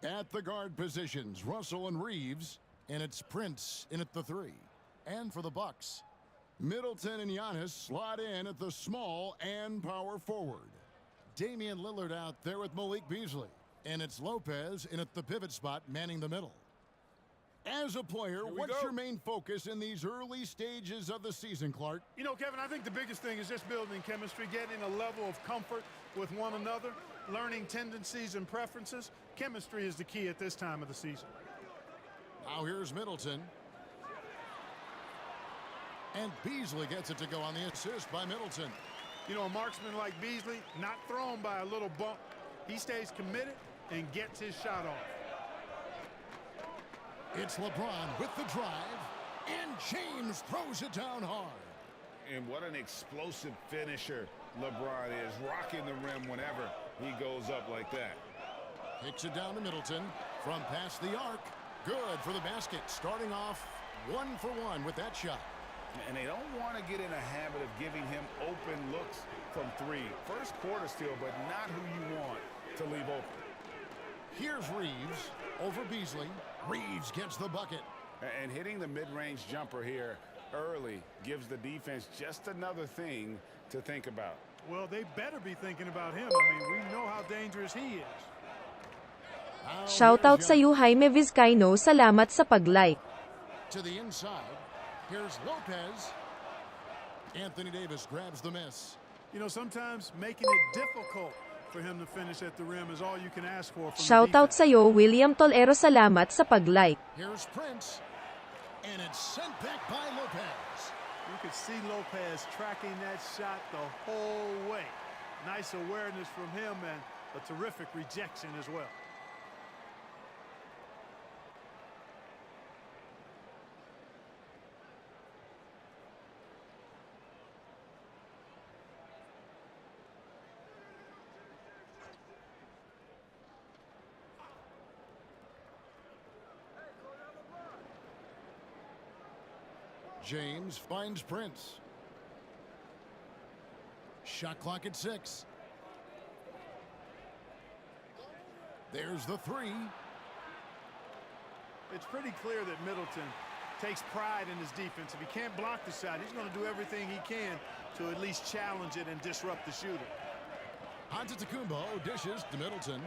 At the guard positions, Russell and Reeves, and it's Prince in at the 3. And for the Bucks, Middleton and Giannis slot in at the small and power forward. Damian Lillard out there with Malik Beasley, and it's Lopez in at the pivot spot manning the middle. As a player, what's your main focus in these early stages of the season, Clark? You know, Kevin, I think the biggest thing is just building chemistry, getting a level of comfort with one another, learning tendencies and preferences. Chemistry is the key at this time of the season. Now here's Middleton. And Beasley gets it to go on the assist by Middleton. You know, a marksman like Beasley, not thrown by a little bump. He stays committed and gets his shot off. It's LeBron with the drive, and James throws it down hard. And what an explosive finisher LeBron is, rocking the rim whenever he goes up like that. Kicks it down to Middleton from past the arc. Good for the basket, starting off 1 for 1 with that shot. And they don't want to get in a habit of giving him open looks from 3. First quarter still, but not who you want to leave open. Here's Reeves over Beasley. Reeves gets the bucket. And hitting the mid-range jumper here early gives the defense just another thing to think about. Well, they better be thinking about him. I mean, we know how dangerous he is. Shoutout sa iyo, Jaime Vizcaino. Salamat sa pag-like. To the inside. Here's Lopez. Anthony Davis grabs the miss. You know, sometimes making it difficult for him to finish at the rim is all you can ask for. Shoutout sa iyo, William Tolero. Salamat sa pag-like. Here's Prince. And it's sent back by Lopez. You could see Lopez tracking that shot the whole way. Nice awareness from him and a terrific rejection as well. James finds Prince. Shot clock at 6. There's the 3. It's pretty clear that Middleton takes pride in his defense. If he can't block the shot, he's going to do everything he can to at least challenge it and disrupt the shooter. Antetokounmpo dishes to Middleton.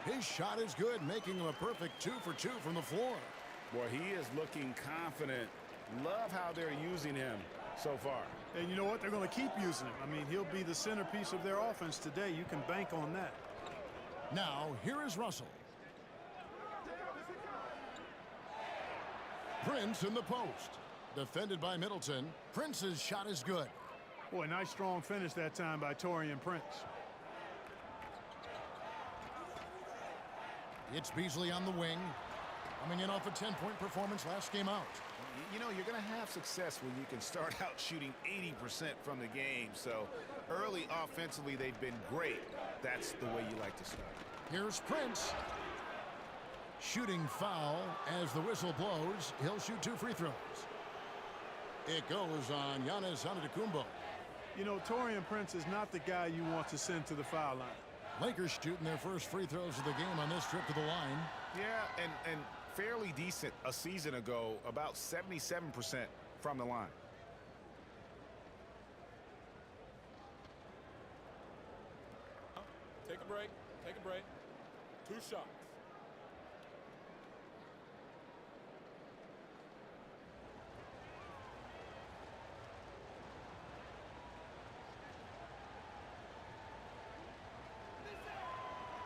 His shot is good, making him a perfect 2 for 2 from the floor. Boy, he is looking confident. Love how they're using him so far. And you know what? They're going to keep using him. I mean, he'll be the centerpiece of their offense today. You can bank on that. Now, here is Russell. Prince in the post. Defended by Middleton. Prince's shot is good. Boy, nice strong finish that time by Taurean Prince. It's Beasley on the wing, coming in off a 10-point performance last game out. You know, you're going to have success when you can start out shooting 80% from the game. So early offensively, they've been great. That's the way you like to start. Here's Prince. Shooting foul as the whistle blows. He'll shoot 2 free throws. It goes on Giannis Antetokounmpo. You know, Taurean Prince is not the guy you want to send to the foul line. Lakers shooting their first free throws of the game on this trip to the line. Yeah, and fairly decent a season ago, about 77% from the line. Take a break. Take a break. 2 shots.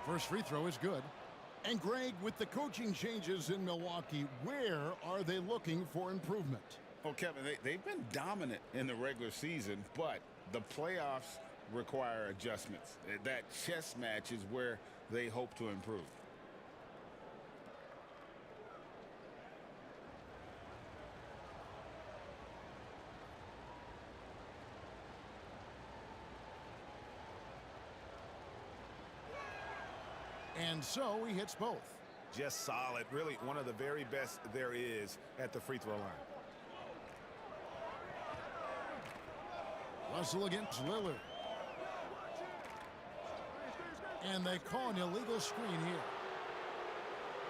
First free throw is good. And Greg, with the coaching changes in Milwaukee, where are they looking for improvement? Well, Kevin, they've been dominant in the regular season, but the playoffs require adjustments. That chess match is where they hope to improve. And so he hits both. Just solid. Really one of the very best there is at the free throw line. Russell against Lillard. And they call an illegal screen here.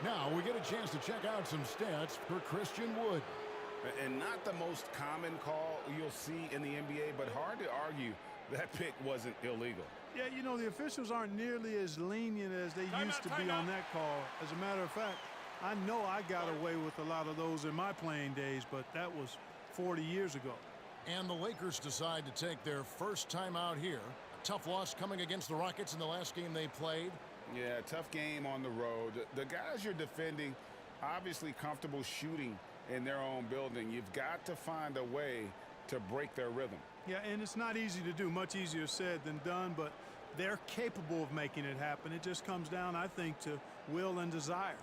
Now we get a chance to check out some stats for Christian Wood. And not the most common call you'll see in the NBA, but hard to argue that pick wasn't illegal. Yeah, you know, the officials aren't nearly as lenient as they used to be on that call. As a matter of fact, I know I got away with a lot of those in my playing days, but that was 40 years ago. And the Lakers decide to take their first time out here. A tough loss coming against the Rockets in the last game they played. Yeah, tough game on the road. The guys you're defending, obviously comfortable shooting in their own building. You've got to find a way to break their rhythm. Yeah, and it's not easy to do. Much easier said than done, but they're capable of making it happen. It just comes down, I think, to will and desire.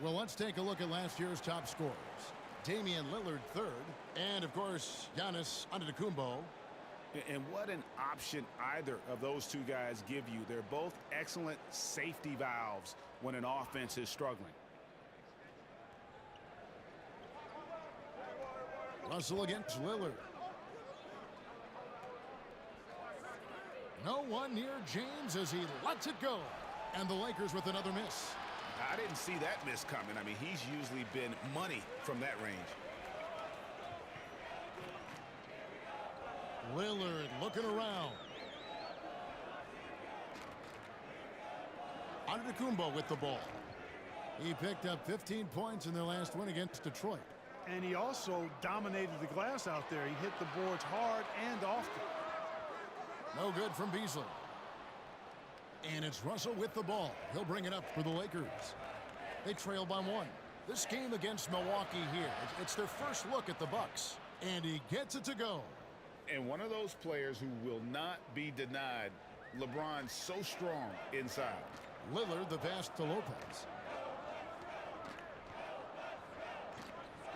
Well, let's take a look at last year's top scorers. Damian Lillard third, and of course, Giannis Antetokounmpo. And what an option either of those two guys give you. They're both excellent safety valves when an offense is struggling. Russell against Lillard. No one near James as he lets it go. And the Lakers with another miss. I didn't see that miss coming. I mean, he's usually been money from that range. Lillard looking around. Antetokounmpo with the ball. He picked up 15 points in their last win against Detroit. And he also dominated the glass out there. He hit the boards hard and often. No good from Beasley. And it's Russell with the ball. He'll bring it up for the Lakers. They trail by one. This game against Milwaukee here, it's their first look at the Bucks. And he gets it to go. And one of those players who will not be denied. LeBron so strong inside. Lillard the pass to Lopez.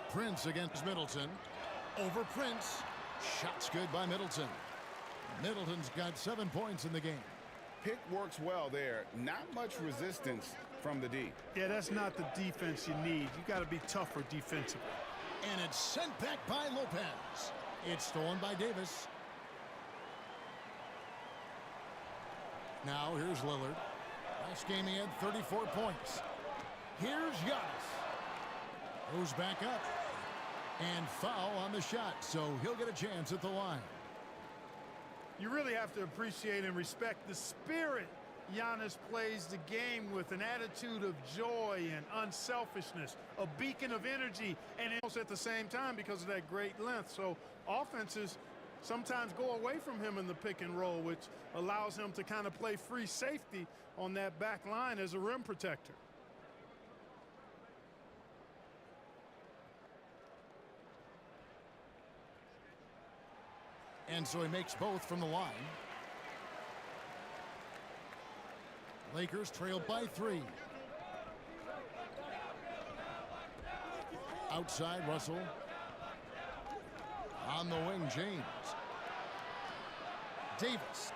Prince against Middleton. Over Prince. Shots good by Middleton. Middleton's got 7 points in the game. Pick works well there. Not much resistance from the D. Yeah, that's not the defense you need. You got to be tougher defensively. And it's sent back by Lopez. It's stolen by Davis. Now here's Lillard. Last game he had 34 points. Here's Giannis. Goes back up. And foul on the shot, so he'll get a chance at the line. You really have to appreciate and respect the spirit Giannis plays the game with, an attitude of joy and unselfishness, a beacon of energy, and almost at the same time because of that great length. So offenses sometimes go away from him in the pick and roll, which allows him to kind of play free safety on that back line as a rim protector. And so he makes both from the line. Lakers trail by 3. Outside Russell. On the wing, James. Davis.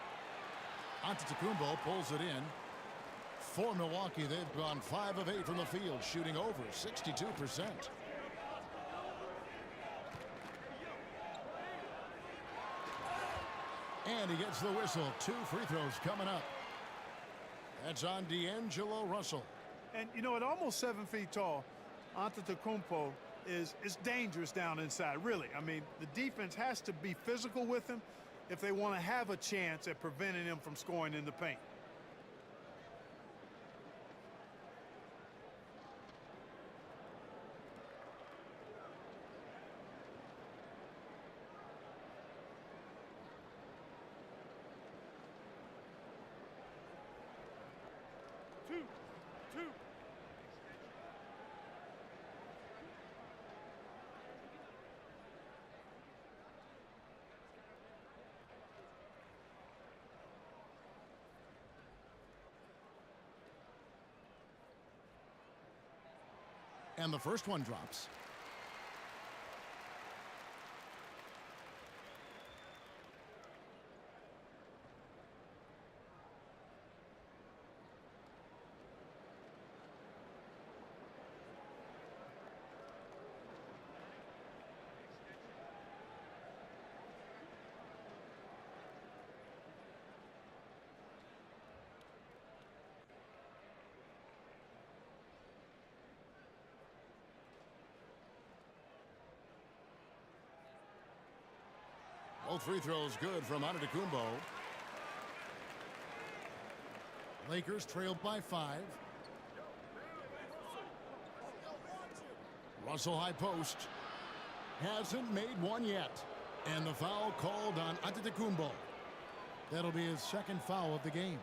Antetokounmpo pulls it in. For Milwaukee, they've gone 5 of 8 from the field, shooting over 62%. And he gets the whistle. 2 free throws coming up. That's on D'Angelo Russell. And, you know, at almost 7 feet tall, Antetokounmpo is dangerous down inside, really. I mean, the defense has to be physical with him if they want to have a chance at preventing him from scoring in the paint. And the first one drops. Both free throws good from Antetokounmpo. Lakers trailed by 5. Russell high post. Hasn't made one yet. And the foul called on Antetokounmpo. That'll be his second foul of the game.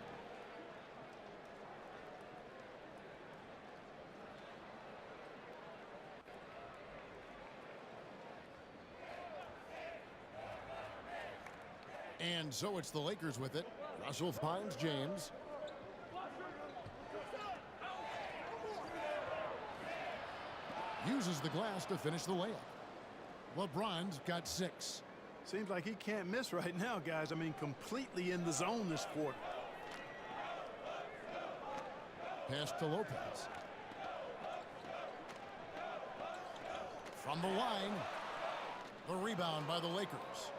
And so it's the Lakers with it. Russell finds James. Uses the glass to finish the layup. LeBron's got 6. Seems like he can't miss right now, guys. I mean, completely in the zone this quarter. Pass to Lopez. From the line. The rebound by the Lakers.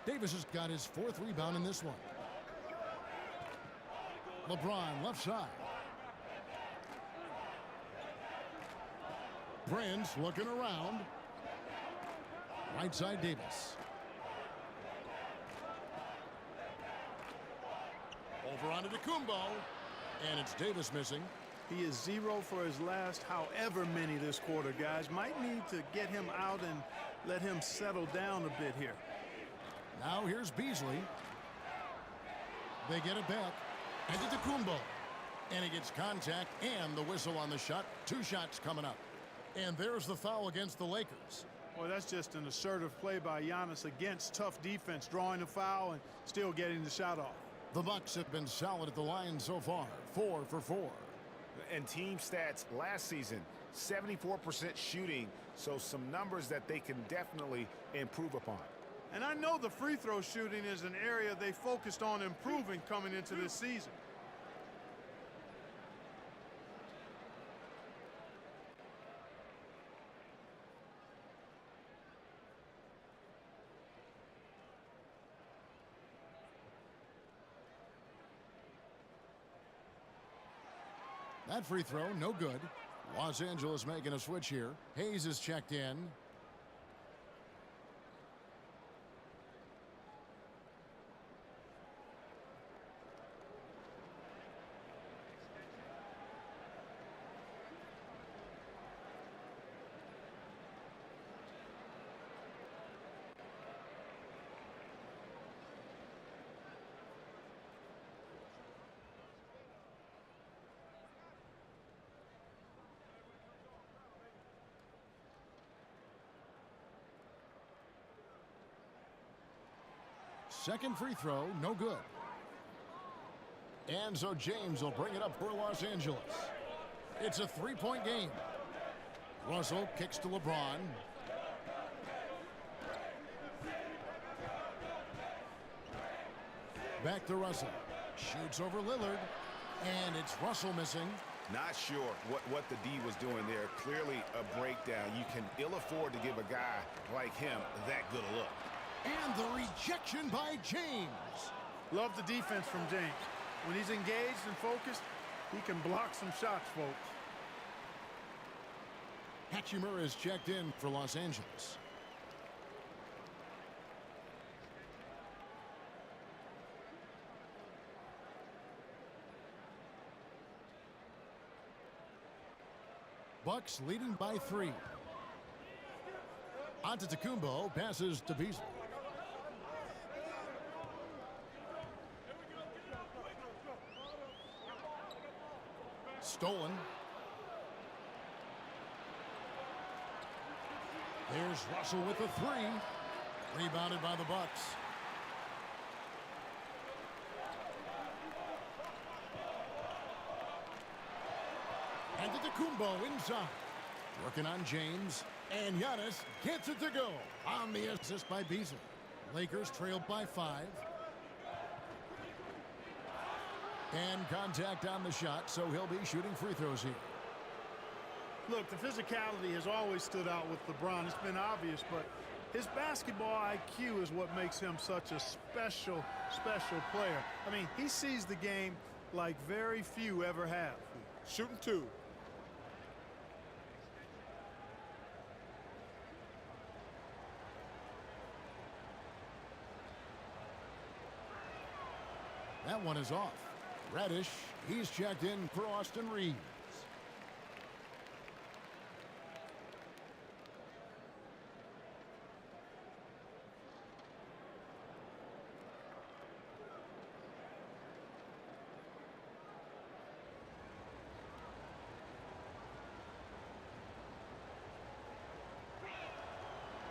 Davis has got his 4th rebound in this one. LeBron left side. Prince looking around. Right side Davis. Over onto Antetokounmpo. And it's Davis missing. He is 0 for his last however many this quarter, guys. Might need to get him out and let him settle down a bit here. Now here's Beasley. They get it back. Antetokounmpo. And he gets contact and the whistle on the shot. 2 shots coming up. And there's the foul against the Lakers. Well, that's just an assertive play by Giannis against tough defense, drawing a foul and still getting the shot off. The Bucks have been solid at the line so far. 4 for 4. And team stats last season, 74% shooting. So some numbers that they can definitely improve upon. And I know the free throw shooting is an area they focused on improving coming into this season. That free throw, no good. Los Angeles making a switch here. Hayes is checked in. Second free throw, no good. And so James will bring it up for Los Angeles. It's a 3-point game. Russell kicks to LeBron. Back to Russell. Shoots over Lillard. And it's Russell missing. Not sure what the D was doing there. Clearly a breakdown. You can ill afford to give a guy like him that good a look. And the rejection by James. Love the defense from James. When he's engaged and focused, he can block some shots, folks. Hachimura is checked in for Los Angeles. Bucks leading by 3. Antetokounmpo passes to Beasley. Stolen. There's Russell with the 3. Rebounded by the Bucks. Antetokounmpo inside. Working on James. And Giannis gets it to go on the assist by Beasley. Lakers trailed by 5. And contact on the shot, so he'll be shooting free throws here. Look, the physicality has always stood out with LeBron. It's been obvious, but his basketball IQ is what makes him such a special player. I mean, he sees the game like very few ever have. Shooting 2. That one is off. Reddish, he's checked in for Austin Reeves.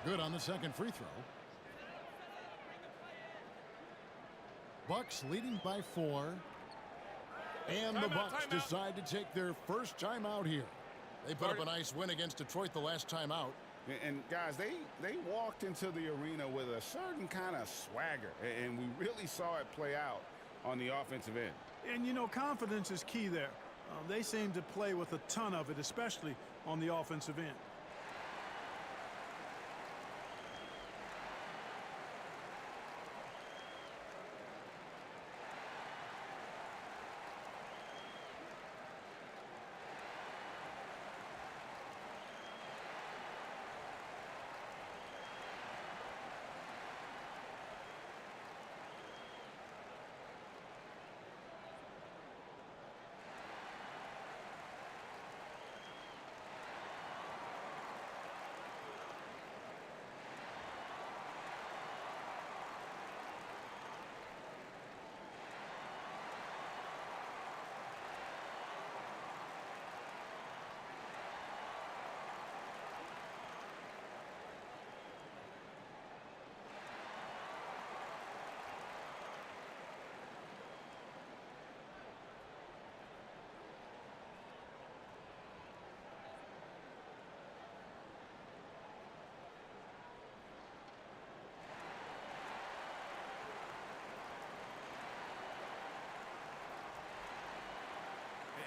Good on the second free throw. Bucks leading by 4. And the Bucks decide to take their first time out here. They put up a nice win against Detroit the last time out. And guys, they walked into the arena with a certain kind of swagger, and we really saw it play out on the offensive end. And, you know, confidence is key there. They seem to play with a ton of it, especially on the offensive end.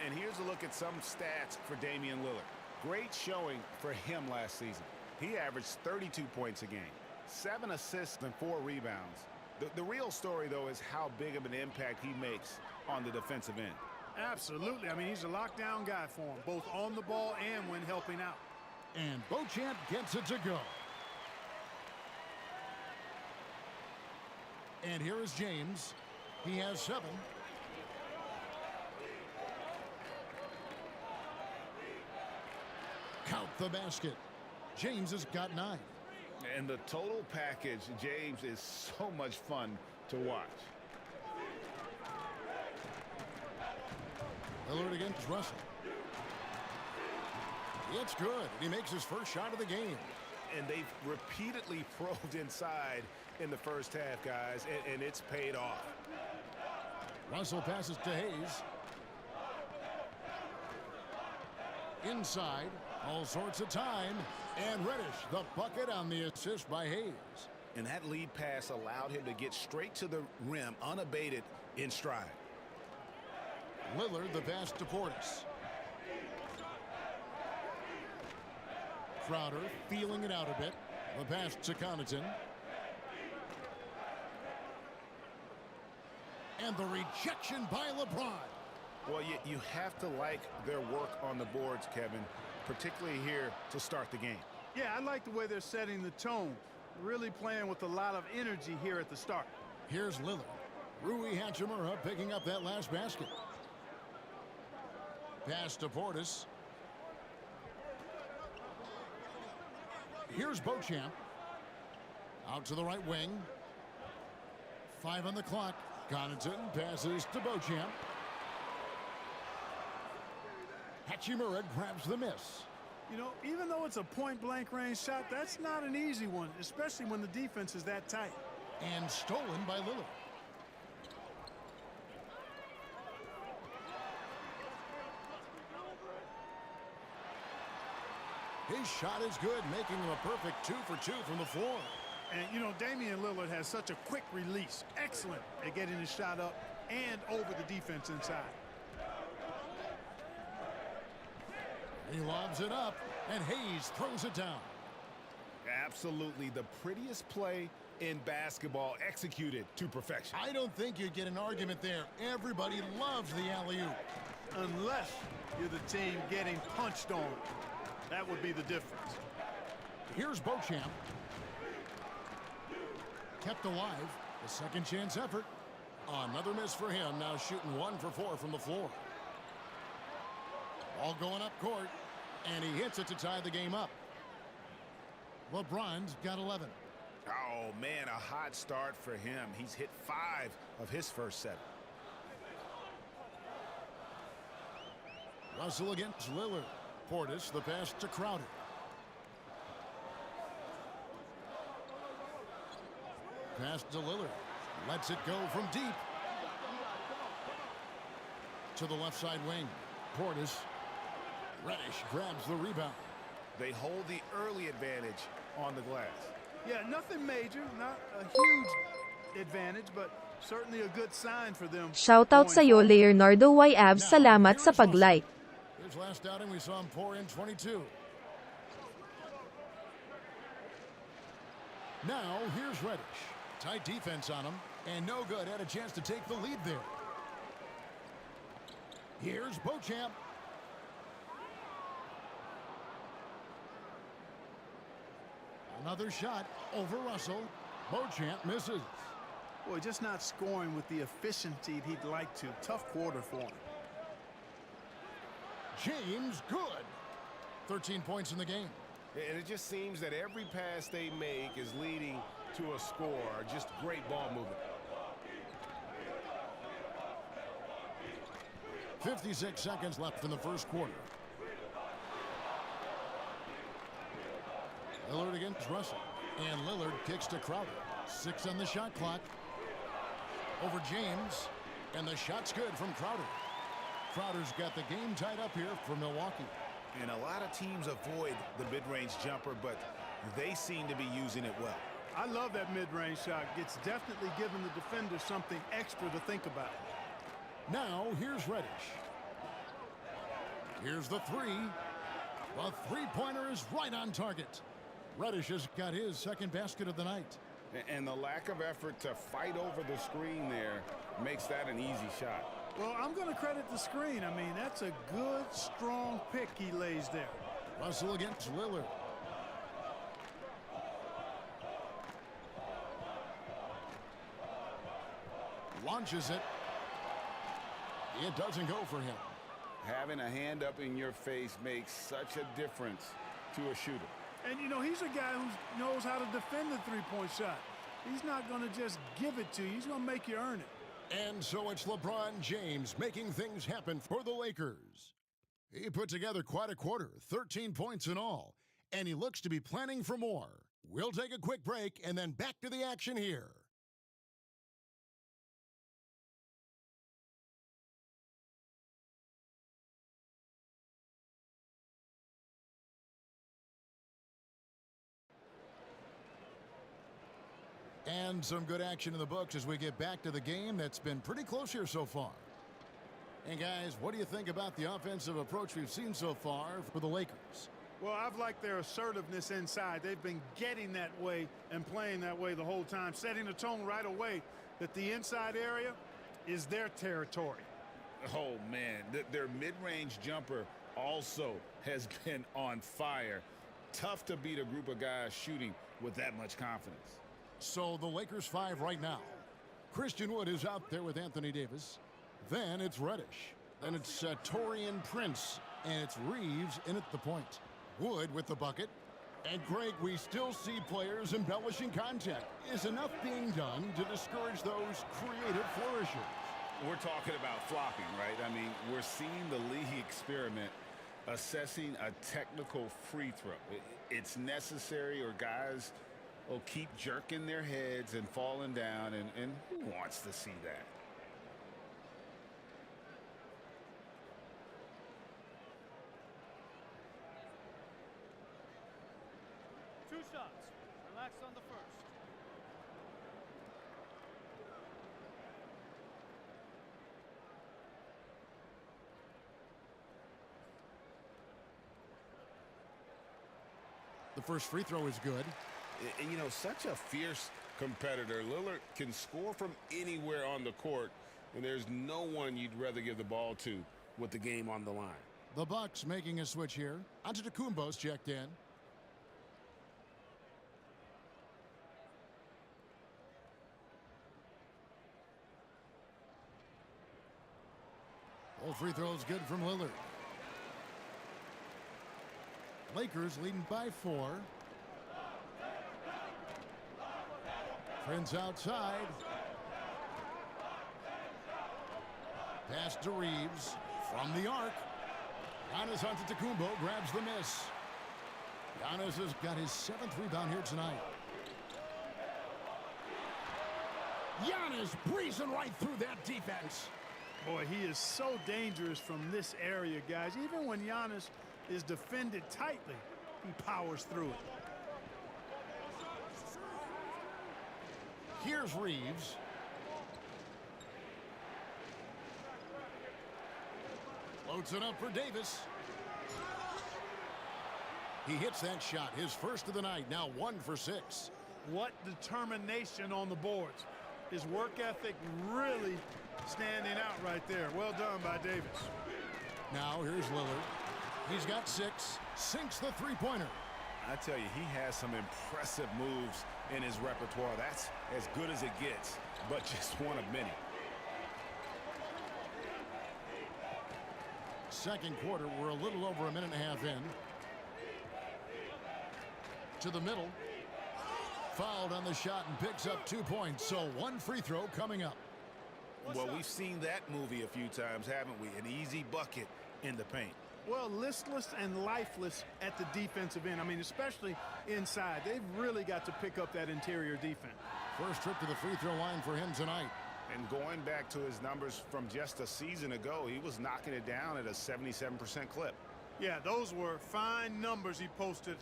And here's a look at some stats for Damian Lillard. Great showing for him last season. He averaged 32 points a game, 7 assists and 4 rebounds. The real story, though, is how big of an impact he makes on the defensive end. Absolutely. I mean, he's a lockdown guy for him, both on the ball and when helping out. And Beauchamp gets it to go. And here is James. He has 7. Count the basket. James has got 9. And the total package, James, is so much fun to watch. Lillard against Russell. It's good. He makes his first shot of the game. And they've repeatedly probed inside in the first half, guys, and it's paid off. Russell passes to Hayes. Inside, all sorts of time. And Reddish, the bucket on the assist by Hayes. And that lead pass allowed him to get straight to the rim, unabated in stride. Lillard, the pass to Portis. Crowder feeling it out a bit. The pass to Connaughton. And the rejection by LeBron. Well, you have to like their work on the boards, Kevin, particularly here to start the game. Yeah, I like the way they're setting the tone. Really playing with a lot of energy here at the start. Here's Lillard. Rui Hachimura picking up that last basket. Pass to Portis. Here's Beauchamp. Out to the right wing. 5 on the clock. Connaughton passes to Beauchamp. Hachimura grabs the miss. You know, even though it's a point-blank range shot, that's not an easy one, especially when the defense is that tight. And stolen by Lillard. His shot is good, making him a perfect 2 for 2 from the floor. And, you know, Damian Lillard has such a quick release. Excellent at getting his shot up and over the defense inside. He lobs it up, and Hayes throws it down. Absolutely the prettiest play in basketball, executed to perfection. I don't think you'd get an argument there. Everybody loves the alley-oop. Unless you're the team getting punched on. That would be the difference. Here's Beauchamp. Kept alive. A second chance effort. Another miss for him. Now shooting 1 for 4 from the floor. Ball going up court. And he hits it to tie the game up. LeBron's got 11. Oh, man, a hot start for him. He's hit 5 of his first 7. Russell against Lillard. Portis, the pass to Crowder. Pass to Lillard. Lets it go from deep. To the left side wing. Portis. Reddish grabs the rebound. They hold the early advantage on the glass. Yeah, nothing major, not a huge advantage, but certainly a good sign for them. Shoutout sa'yo, Leonardo Y. Abs. Salamat sa pag-like. His last outing, we saw him pour in 22. Now, here's Reddish. Tight defense on him, and no good. Had a chance to take the lead there. Here's Beauchamp. Another shot over Russell. Beauchamp misses. Boy, just not scoring with the efficiency he'd like to. Tough quarter for him. James, good. 13 points in the game. And it just seems that every pass they make is leading to a score. Just great ball movement. 56 seconds left in the first quarter. Lillard against Russell. And Lillard kicks to Crowder. 6 on the shot clock. Over James. And the shot's good from Crowder. Crowder's got the game tied up here for Milwaukee. And a lot of teams avoid the mid-range jumper, but they seem to be using it well. I love that mid-range shot. It's definitely giving the defender something extra to think about. Now, here's Reddish. Here's the 3. The three-pointer is right on target. Reddish has got his second basket of the night. And the lack of effort to fight over the screen there makes that an easy shot. Well, I'm going to credit the screen. I mean, that's a good, strong pick he lays there. Russell against Lillard. Launches it. It doesn't go for him. Having a hand up in your face makes such a difference to a shooter. And, you know, he's a guy who knows how to defend the three-point shot. He's not going to just give it to you. He's going to make you earn it. And so it's LeBron James making things happen for the Lakers. He put together quite a quarter, 13 points in all, and he looks to be planning for more. We'll take a quick break and then back to the action here. And some good action in the books as we get back to the game that's been pretty close here so far. And guys, what do you think about the offensive approach we've seen so far for the Lakers? Well, I've liked their assertiveness inside. They've been getting that way and playing that way the whole time, setting the tone right away that the inside area is their territory. Oh, man, their mid-range jumper also has been on fire. Tough to beat a group of guys shooting with that much confidence. So the Lakers 5 right now. Christian Wood is out there with Anthony Davis. Then it's Reddish. Then it's Taurean Prince. And it's Reeves in at the point. Wood with the bucket. And Greg, we still see players embellishing contact. Is enough being done to discourage those creative flourishes? We're talking about flopping, right? I mean, we're seeing the league experiment assessing a technical free throw. It's necessary, or guys will keep jerking their heads and falling down, and who wants to see that? 2 shots. Relax on the first. The first free throw is good. And, you know, such a fierce competitor. Lillard can score from anywhere on the court, and there's no one you'd rather give the ball to with the game on the line. The Bucks making a switch here. Antetokounmpo's checked in. All free throws good from Lillard. Lakers leading by 4. Prince outside. Pass to Reeves from the arc. Giannis Antetokounmpo grabs the miss. Giannis has got his 7th rebound here tonight. Giannis breezing right through that defense. Boy, he is so dangerous from this area, guys. Even when Giannis is defended tightly, he powers through it. Here's Reeves. Loads it up for Davis. He hits that shot, his first of the night, now 1 for 6. What determination on the boards. His work ethic really standing out right there. Well done by Davis. Now here's Lillard. He's got 6, sinks the three-pointer. I tell you, he has some impressive moves in his repertoire. That's as good as it gets, but just one of many. Second quarter, we're a little over a minute and a half in. To the middle. Fouled on the shot and picks up 2 points. So 1 free throw coming up. Well, we've seen that movie a few times, haven't we? An easy bucket in the paint. Well, listless and lifeless at the defensive end. I mean, especially inside. They've really got to pick up that interior defense. First trip to the free throw line for him tonight. And going back to his numbers from just a season ago, he was knocking it down at a 77% clip. Yeah, those were fine numbers he posted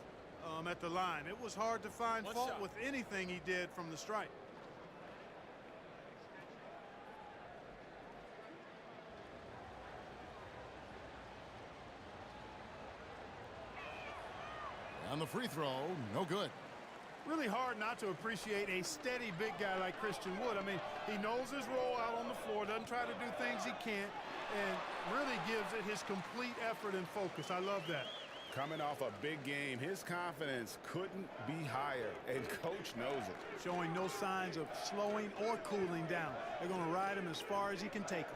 at the line. It was hard to find fault with anything he did from the stripe. On the free throw, no good. Really hard not to appreciate a steady big guy like Christian Wood. I mean, he knows his role out on the floor, doesn't try to do things he can't, and really gives it his complete effort and focus. I love that. Coming off a big game, his confidence couldn't be higher, and coach knows it. Showing no signs of slowing or cooling down. They're going to ride him as far as he can take him.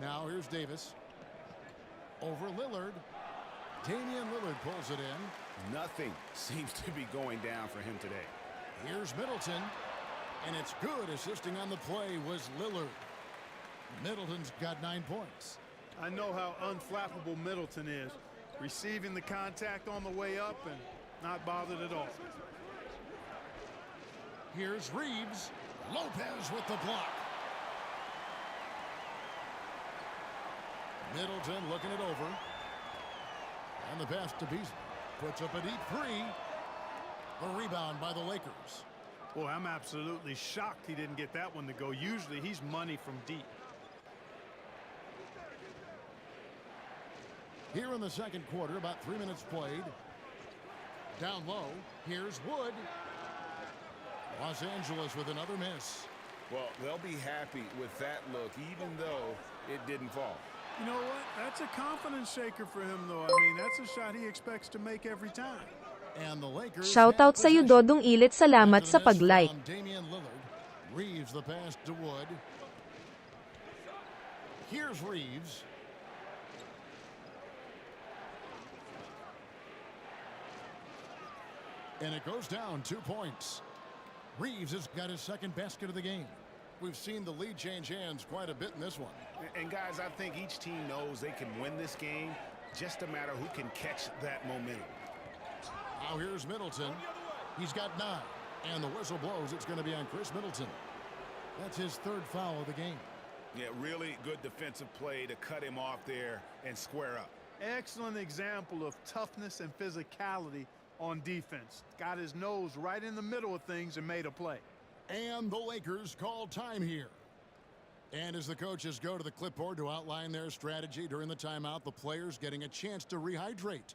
Now here's Davis. Over Lillard. Damian Lillard pulls it in. Nothing seems to be going down for him today. Here's Middleton. And it's good. Assisting on the play was Lillard. Middleton's got 9 points. I know how unflappable Middleton is. Receiving the contact on the way up and not bothered at all. Here's Reeves. Lopez with the block. Middleton looking it over. And the pass to Beasley. Puts up a deep 3. The rebound by the Lakers. Boy, I'm absolutely shocked he didn't get that one to go. Usually he's money from deep. Here in the second quarter, about 3 minutes played. Down low, here's Wood. Los Angeles with another miss. Well, they'll be happy with that look, even though it didn't fall. You know what? That's a confidence shaker for him, though. I mean, that's a shot he expects to make every time. And the Lakers Shoutout sa'yo, Dodong Ilit. Salamat sa pag-like. Damian Lillard. Reeves the pass to Wood. Here's Reeves. And it goes down 2 points. Reeves has got his second basket of the game. We've seen the lead change hands quite a bit in this one. And guys, I think each team knows they can win this game. Just a matter who can catch that momentum. Now here's Middleton. He's got 9. And the whistle blows. It's going to be on Chris Middleton. That's his 3rd foul of the game. Yeah, really good defensive play to cut him off there and square up. Excellent example of toughness and physicality on defense. Got his nose right in the middle of things and made a play. And the Lakers call time here. And as the coaches go to the clipboard to outline their strategy during the timeout, the players getting a chance to rehydrate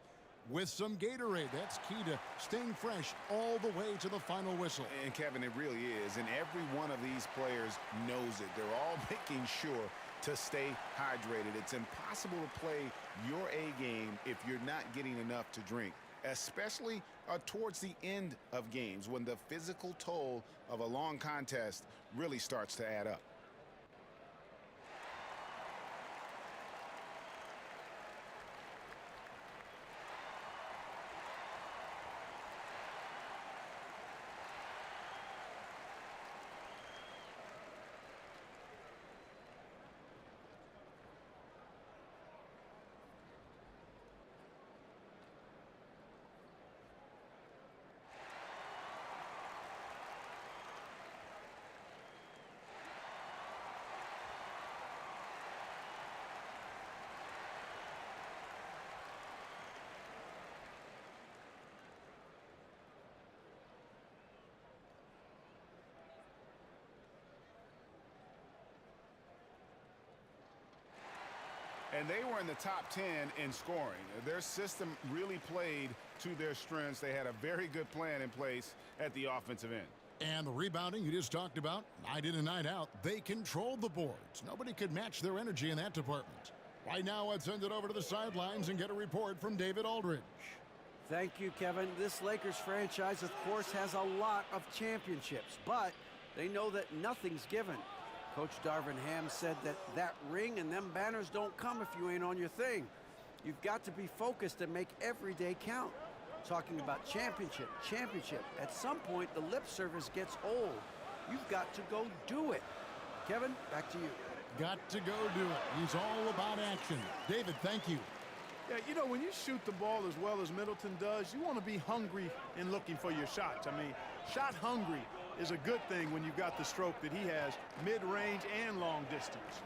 with some Gatorade. That's key to staying fresh all the way to the final whistle. And Kevin, it really is. And every one of these players knows it. They're all making sure to stay hydrated. It's impossible to play your A game if you're not getting enough to drink, especially towards the end of games when the physical toll of a long contest really starts to add up. And they were in the top 10 in scoring. Their system really played to their strengths. They had a very good plan in place at the offensive end. And the rebounding you just talked about, night in and night out, they controlled the boards. Nobody could match their energy in that department. Right now, let's send it over to the sidelines and get a report from David Aldridge. Thank you, Kevin. This Lakers franchise, of course, has a lot of championships, but they know that nothing's given. Coach Darvin Ham said that ring and them banners don't come if you ain't on your thing. You've got to be focused and make every day count. Talking about championship. At some point, the lip service gets old. You've got to go do it. Kevin, back to you. Got to go do it. He's all about action. David, thank you. Yeah, you know, when you shoot the ball as well as Middleton does, you want to be hungry and looking for your shots. I mean, shot hungry is a good thing when you've got the stroke that he has, mid-range and long distance.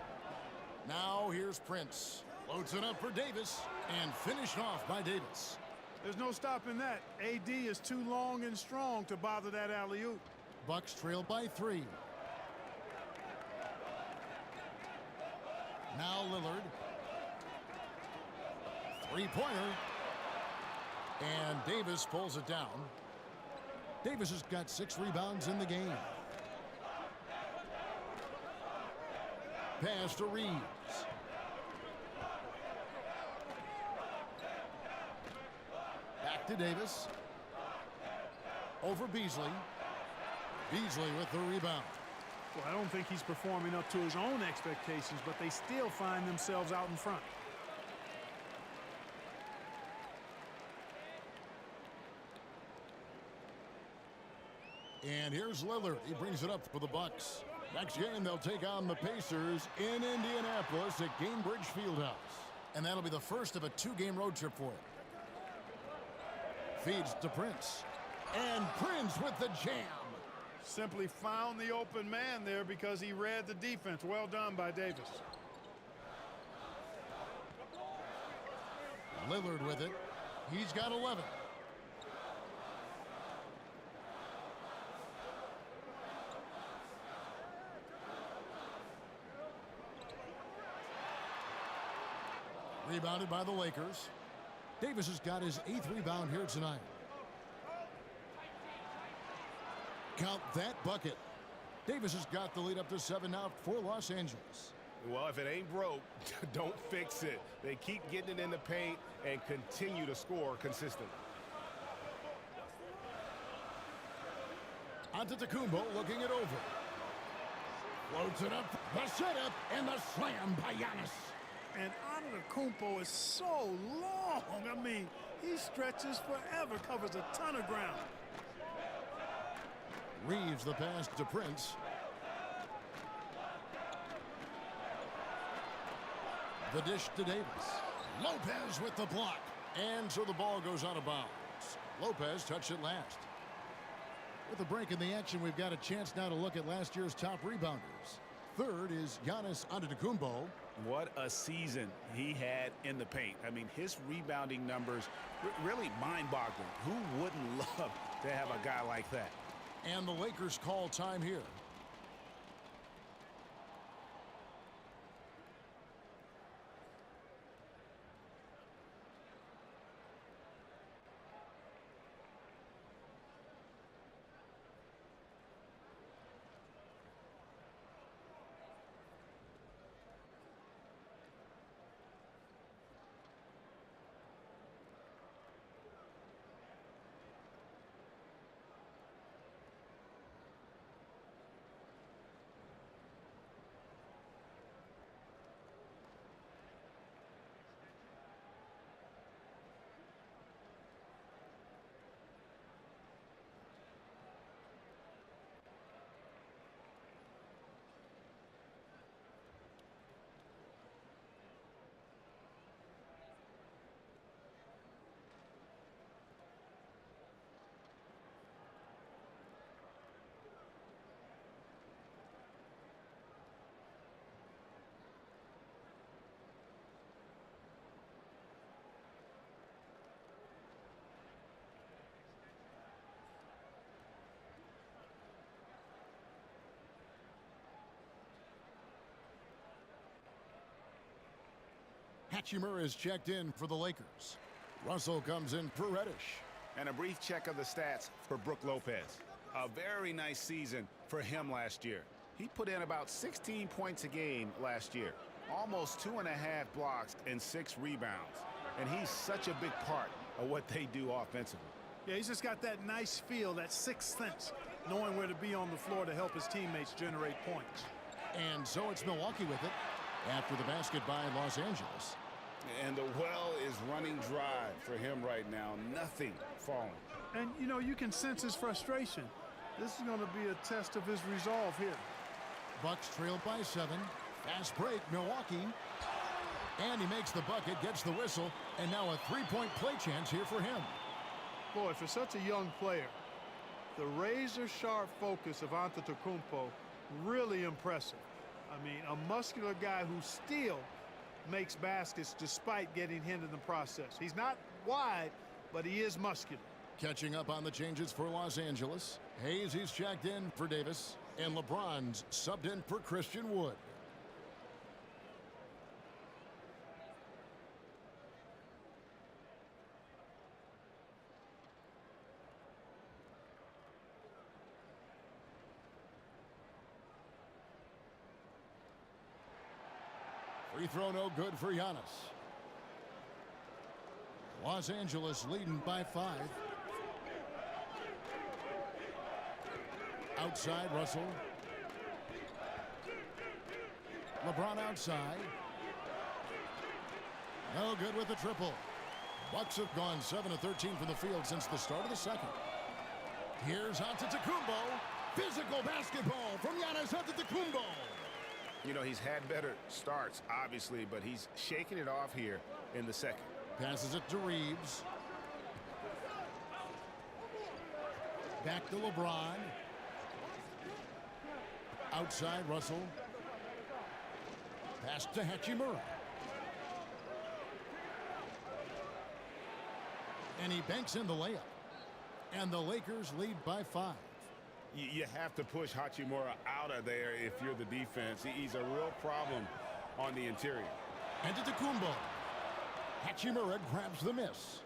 Now here's Prince. Loads it up for Davis and finished off by Davis. There's no stopping that. AD is too long and strong to bother that alley-oop. Bucks trail by 3. Now Lillard. Three-pointer. And Davis pulls it down. Davis has got 6 rebounds in the game. Pass to Reeves. Back to Davis. Over Beasley. Beasley with the rebound. Well, I don't think he's performing up to his own expectations, but they still find themselves out in front. And here's Lillard. He brings it up for the Bucks. Next game, they'll take on the Pacers in Indianapolis at Gainbridge Fieldhouse. And that'll be the first of a 2-game road trip for him. Feeds to Prince. And Prince with the jam. Simply found the open man there because he read the defense. Well done by Davis. Lillard with it. He's got 11. Rebounded by the Lakers. Davis has got his 8th rebound here tonight. Count that bucket. Davis has got the lead up to 7 now for Los Angeles. Well, if it ain't broke, don't fix it. They keep getting it in the paint and continue to score consistently. Antetokounmpo looking it over. Floats it up. The setup and the slam by Giannis. And Antetokounmpo is so long. I mean, he stretches forever, covers a ton of ground. Reeves the pass to Prince. The dish to Davis. Lopez with the block. And so the ball goes out of bounds. Lopez touched it last. With a break in the action, we've got a chance now to look at last year's top rebounders. third is Giannis Antetokounmpo. What a season he had in the paint. I mean, his rebounding numbers really mind-boggling. Who wouldn't love to have a guy like that? And the Lakers call time here. Hachimura is checked in for the Lakers. Russell comes in for Reddish. And a brief check of the stats for Brook Lopez. A very nice season for him last year. He put in about 16 points a game last year. Almost 2.5 blocks and 6 rebounds. And he's such a big part of what they do offensively. Yeah, he's just got that nice feel, that sixth sense, knowing where to be on the floor to help his teammates generate points. And so it's Milwaukee with it after the basket by Los Angeles. And the well is running dry for him right now. Nothing falling. And, you know, you can sense his frustration. This is going to be a test of his resolve here. Bucks trailed by 7. Fast break, Milwaukee. And he makes the bucket, gets the whistle, and now a three-point play chance here for him. Boy, for such a young player, the razor-sharp focus of Antetokounmpo, really impressive. I mean, a muscular guy who still makes baskets despite getting hit in the process. He's not wide, but he is muscular. Catching up on the changes for Los Angeles. Hayes, he's checked in for Davis. And LeBron's subbed in for Christian Wood. Free throw no good for Giannis. Los Angeles leading by 5. Outside, Russell. LeBron outside. No good with the triple. Bucks have gone 7 of 13 from the field since the start of the second. Here's Antetokounmpo. Physical basketball from Giannis Antetokounmpo. You know, he's had better starts, obviously, but he's shaking it off here in the second. Passes it to Reeves. Back to LeBron. Outside, Russell. Pass to Hachimura. And he banks in the layup. And the Lakers lead by 5. You have to push Hachimura out of there if you're the defense. He's a real problem on the interior. Antetokounmpo. Hachimura grabs the miss.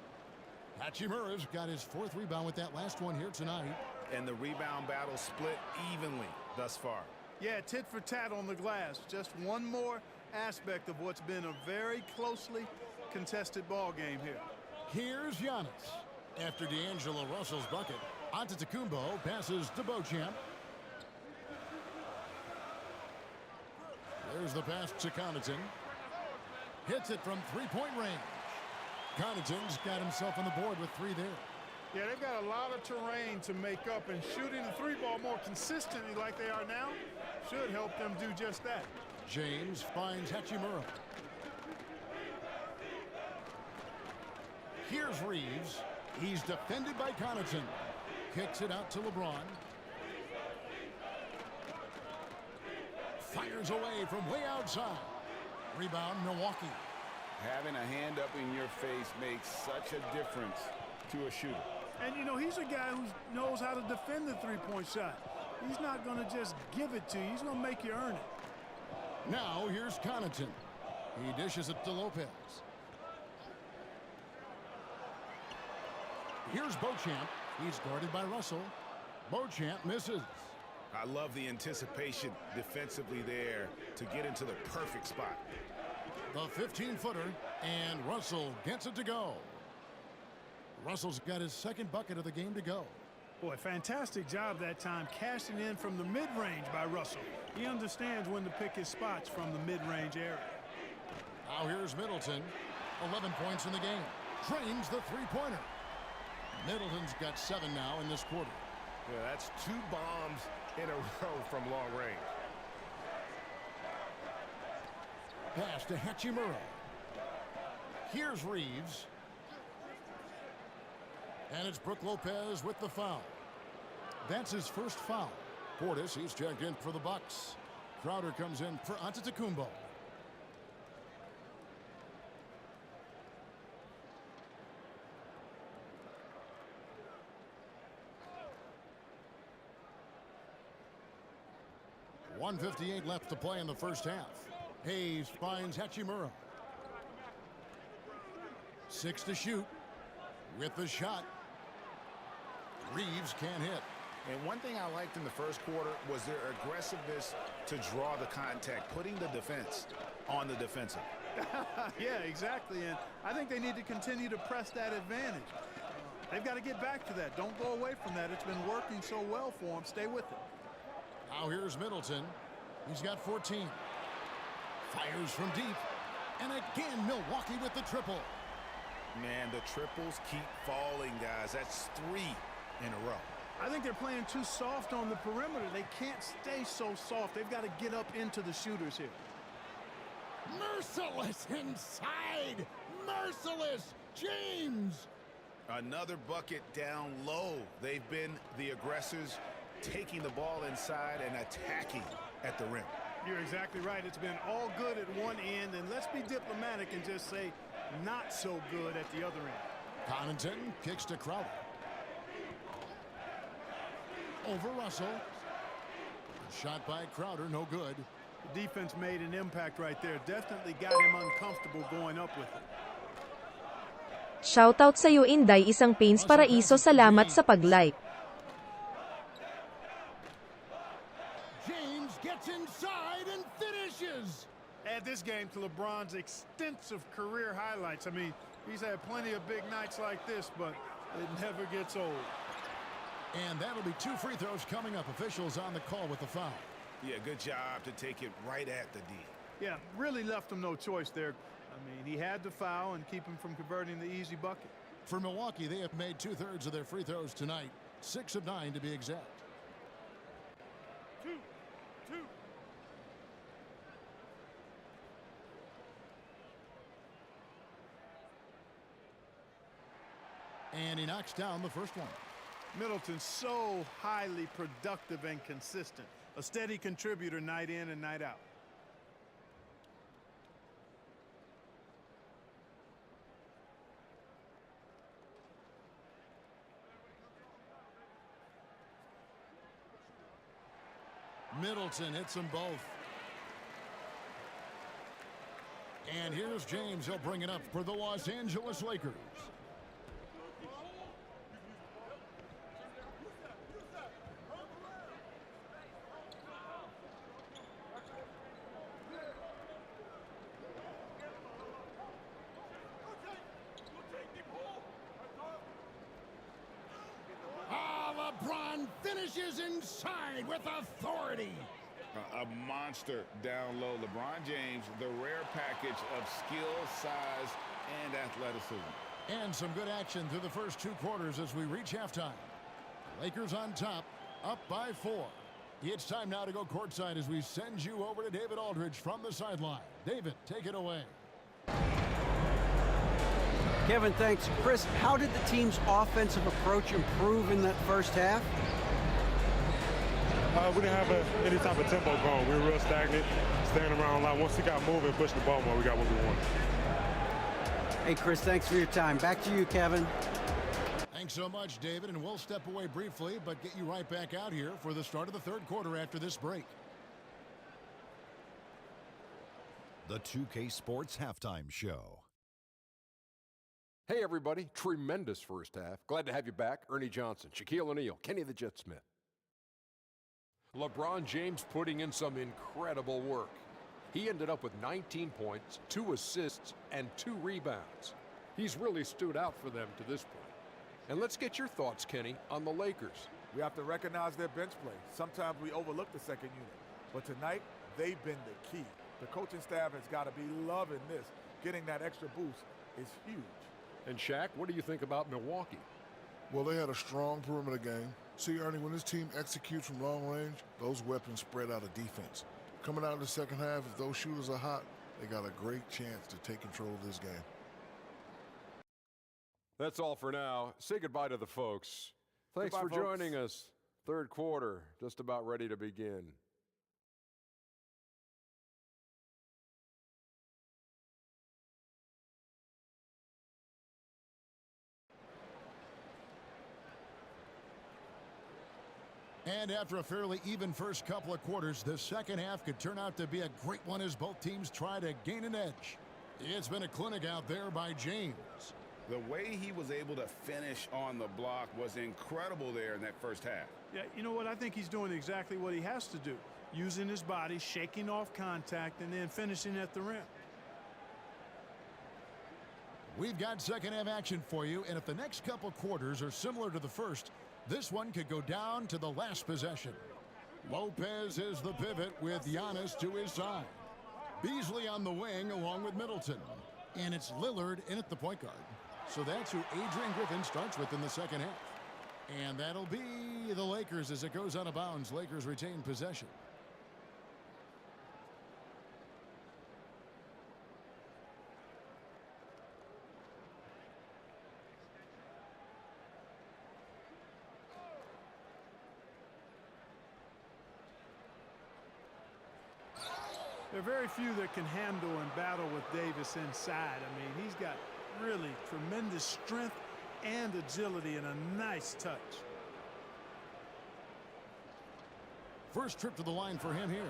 Hachimura's got his 4th rebound with that last one here tonight. And the rebound battle split evenly thus far. Yeah, tit for tat on the glass. Just one more aspect of what's been a very closely contested ball game here. Here's Giannis. After D'Angelo Russell's bucket, Antetokounmpo passes to Beauchamp. There's the pass to Connaughton. Hits it from three-point range. Connaughton's got himself on the board with 3 there. Yeah, they've got a lot of terrain to make up, and shooting the 3-ball more consistently like they are now should help them do just that. James finds Hachimura. Here's Reeves. He's defended by Connaughton. Kicks it out to LeBron. Fires away from way outside. Rebound, Milwaukee. Having a hand up in your face makes such a difference to a shooter. And, you know, he's a guy who knows how to defend the three-point shot. He's not going to just give it to you. He's going to make you earn it. Now here's Connaughton. He dishes it to Lopez. Here's Beauchamp. He's guarded by Russell. Beauchamp misses. I love the anticipation defensively there to get into the perfect spot. The 15-footer, and Russell gets it to go. Russell's got his second bucket of the game to go. Boy, fantastic job that time cashing in from the mid-range by Russell. He understands when to pick his spots from the mid-range area. Now here's Middleton. 11 points in the game. Drains the three-pointer. Middleton's got 7 now in this quarter. Yeah, that's 2 bombs in a row from long range. Pass to Hachimura. Here's Reeves. And it's Brook Lopez with the foul. That's his first foul. Portis, he's checked in for the Bucks. Crowder comes in for Antetokounmpo. .158 left to play in the first half. Hayes finds Hachimura. 6 to shoot. With the shot. Reeves can't hit. And one thing I liked in the first quarter was their aggressiveness to draw the contact, putting the defense on the defensive. Yeah, exactly. And I think they need to continue to press that advantage. They've got to get back to that. Don't go away from that. It's been working so well for them. Stay with it. Now here's Middleton. He's got 14. Fires from deep. And again, Milwaukee with the triple. Man, the triples keep falling, guys. That's 3 in a row. I think they're playing too soft on the perimeter. They can't stay so soft. They've got to get up into the shooters here. Merciless inside. Merciless. James. Another bucket down low. They've been the aggressors, taking the ball inside and attacking at the rim. You're exactly right. It's been all good at one end, and let's be diplomatic and just say not so good at the other end. Connaughton kicks to Crowder. Over Russell. Shot by Crowder, no good. The defense made an impact right there. Definitely got him uncomfortable going up with it. Shoutout sa iyo Inday, isang Pains Paraiso, salamat sa pag-like. James gets inside and finishes. Add this game to LeBron's extensive career highlights. I mean, he's had plenty of big nights like this, but it never gets old. And that'll be 2 free throws coming up. Officials on the call with the foul. Yeah, good job to take it right at the D. Yeah, really left him no choice there. I mean, he had to foul and keep him from converting the easy bucket. For Milwaukee, they have made 2/3 of their free throws tonight. 6 of 9 to be exact. 2. And he knocks down the first one. Middleton's so highly productive and consistent. A steady contributor night in and night out. Middleton hits them both. And here's James. He'll bring it up for the Los Angeles Lakers. LeBron finishes inside with authority. A monster down low. LeBron James, the rare package of skill, size, and athleticism. And some good action through the first 2 quarters as we reach halftime. Lakers on top, up by 4. It's time now to go courtside as we send you over to David Aldridge from the sideline. David, take it away. Kevin, thanks. Chris, how did the team's offensive approach improve in that first half? We didn't have any type of tempo going. We were real stagnant, standing around a lot. Once he got moving, pushing the ball more, we got what we wanted. Hey, Chris, thanks for your time. Back to you, Kevin. Thanks so much, David, and we'll step away briefly, but get you right back out here for the start of the third quarter after this break. The 2K Sports Halftime Show. Hey, everybody. Tremendous first half. Glad to have you back. Ernie Johnson, Shaquille O'Neal, Kenny the Jet Smith. LeBron James putting in some incredible work. He ended up with 19 points, 2 assists, and 2 rebounds. He's really stood out for them to this point. And let's get your thoughts, Kenny, on the Lakers. We have to recognize their bench play. Sometimes we overlook the second unit. But tonight, they've been the key. The coaching staff has got to be loving this. Getting that extra boost is huge. And Shaq, what do you think about Milwaukee? Well, they had a strong perimeter game. See, Ernie, when this team executes from long range, those weapons spread out of defense. Coming out in the second half, if those shooters are hot, they got a great chance to take control of this game. That's all for now. Say goodbye to the folks. Thanks Goodbye, for folks. joining us. Third quarter, just about ready to begin. And after a fairly even first couple of quarters, the second half could turn out to be a great one as both teams try to gain an edge. It's been a clinic out there by James. The way he was able to finish on the block was incredible there in that first half. Yeah, you know what? I think he's doing exactly what he has to do. Using his body, shaking off contact, and then finishing at the rim. We've got second half action for you, and if the next couple quarters are similar to the first, this one could go down to the last possession. Lopez is the pivot with Giannis to his side. Beasley on the wing along with Middleton. And it's Lillard in at the point guard. So that's who Adrian Griffin starts with in the second half. And that'll be the Lakers as it goes out of bounds. Lakers retain possession. There are very few that can handle and battle with Davis inside. I mean, he's got really tremendous strength and agility and a nice touch. First trip to the line for him here.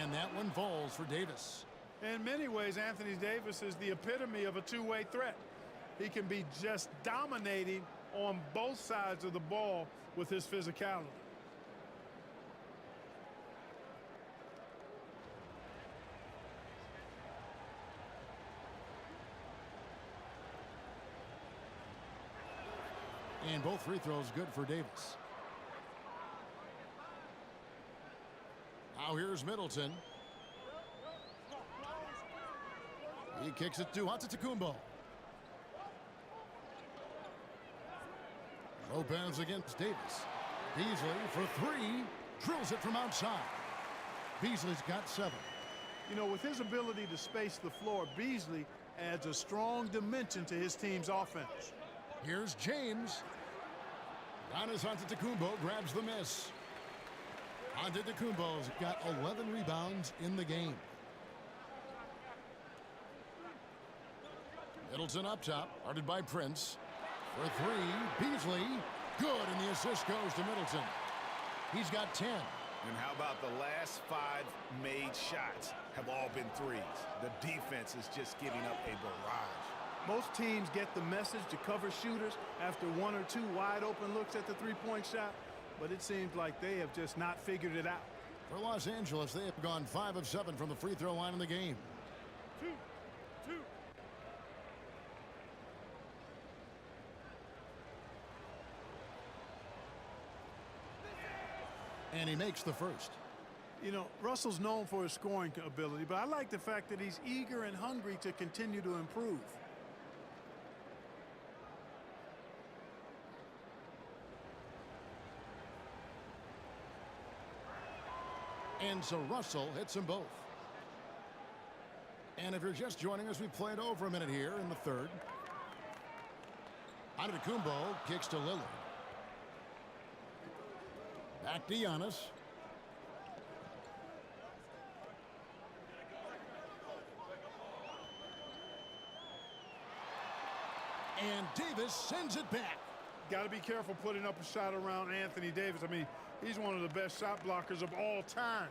And that one falls for Davis. In many ways, Anthony Davis is the epitome of a two-way threat. He can be just dominating on both sides of the ball with his physicality. And both free throws good for Davis. Now here's Middleton. He kicks it to Antetokounmpo. Lopez against Davis. Beasley for three. Drills it from outside. Beasley's got 7. You know, with his ability to space the floor, Beasley adds a strong dimension to his team's offense. Here's James. Giannis Antetokounmpo grabs the miss. Antetokounmpo's got 11 rebounds in the game. Middleton up top, guarded by Prince. For 3, Beasley. Good, and the assist goes to Middleton. He's got 10. And how about the last 5 made shots have all been threes? The defense is just giving up a barrage. Most teams get the message to cover shooters after 1 or 2 wide open looks at the three-point shot, but it seems like they have just not figured it out. For Los Angeles, they have gone 5 of 7 from the free throw line in the game. 2. And he makes the first. You know, Russell's known for his scoring ability, but I like the fact that he's eager and hungry to continue to improve. And so Russell hits them both. And if you're just joining us, we played over a minute here in the third. Antetokounmpo kicks to Lillard. Back to Giannis. And Davis sends it back. Got to be careful putting up a shot around Anthony Davis. I mean, he's one of the best shot blockers of all time.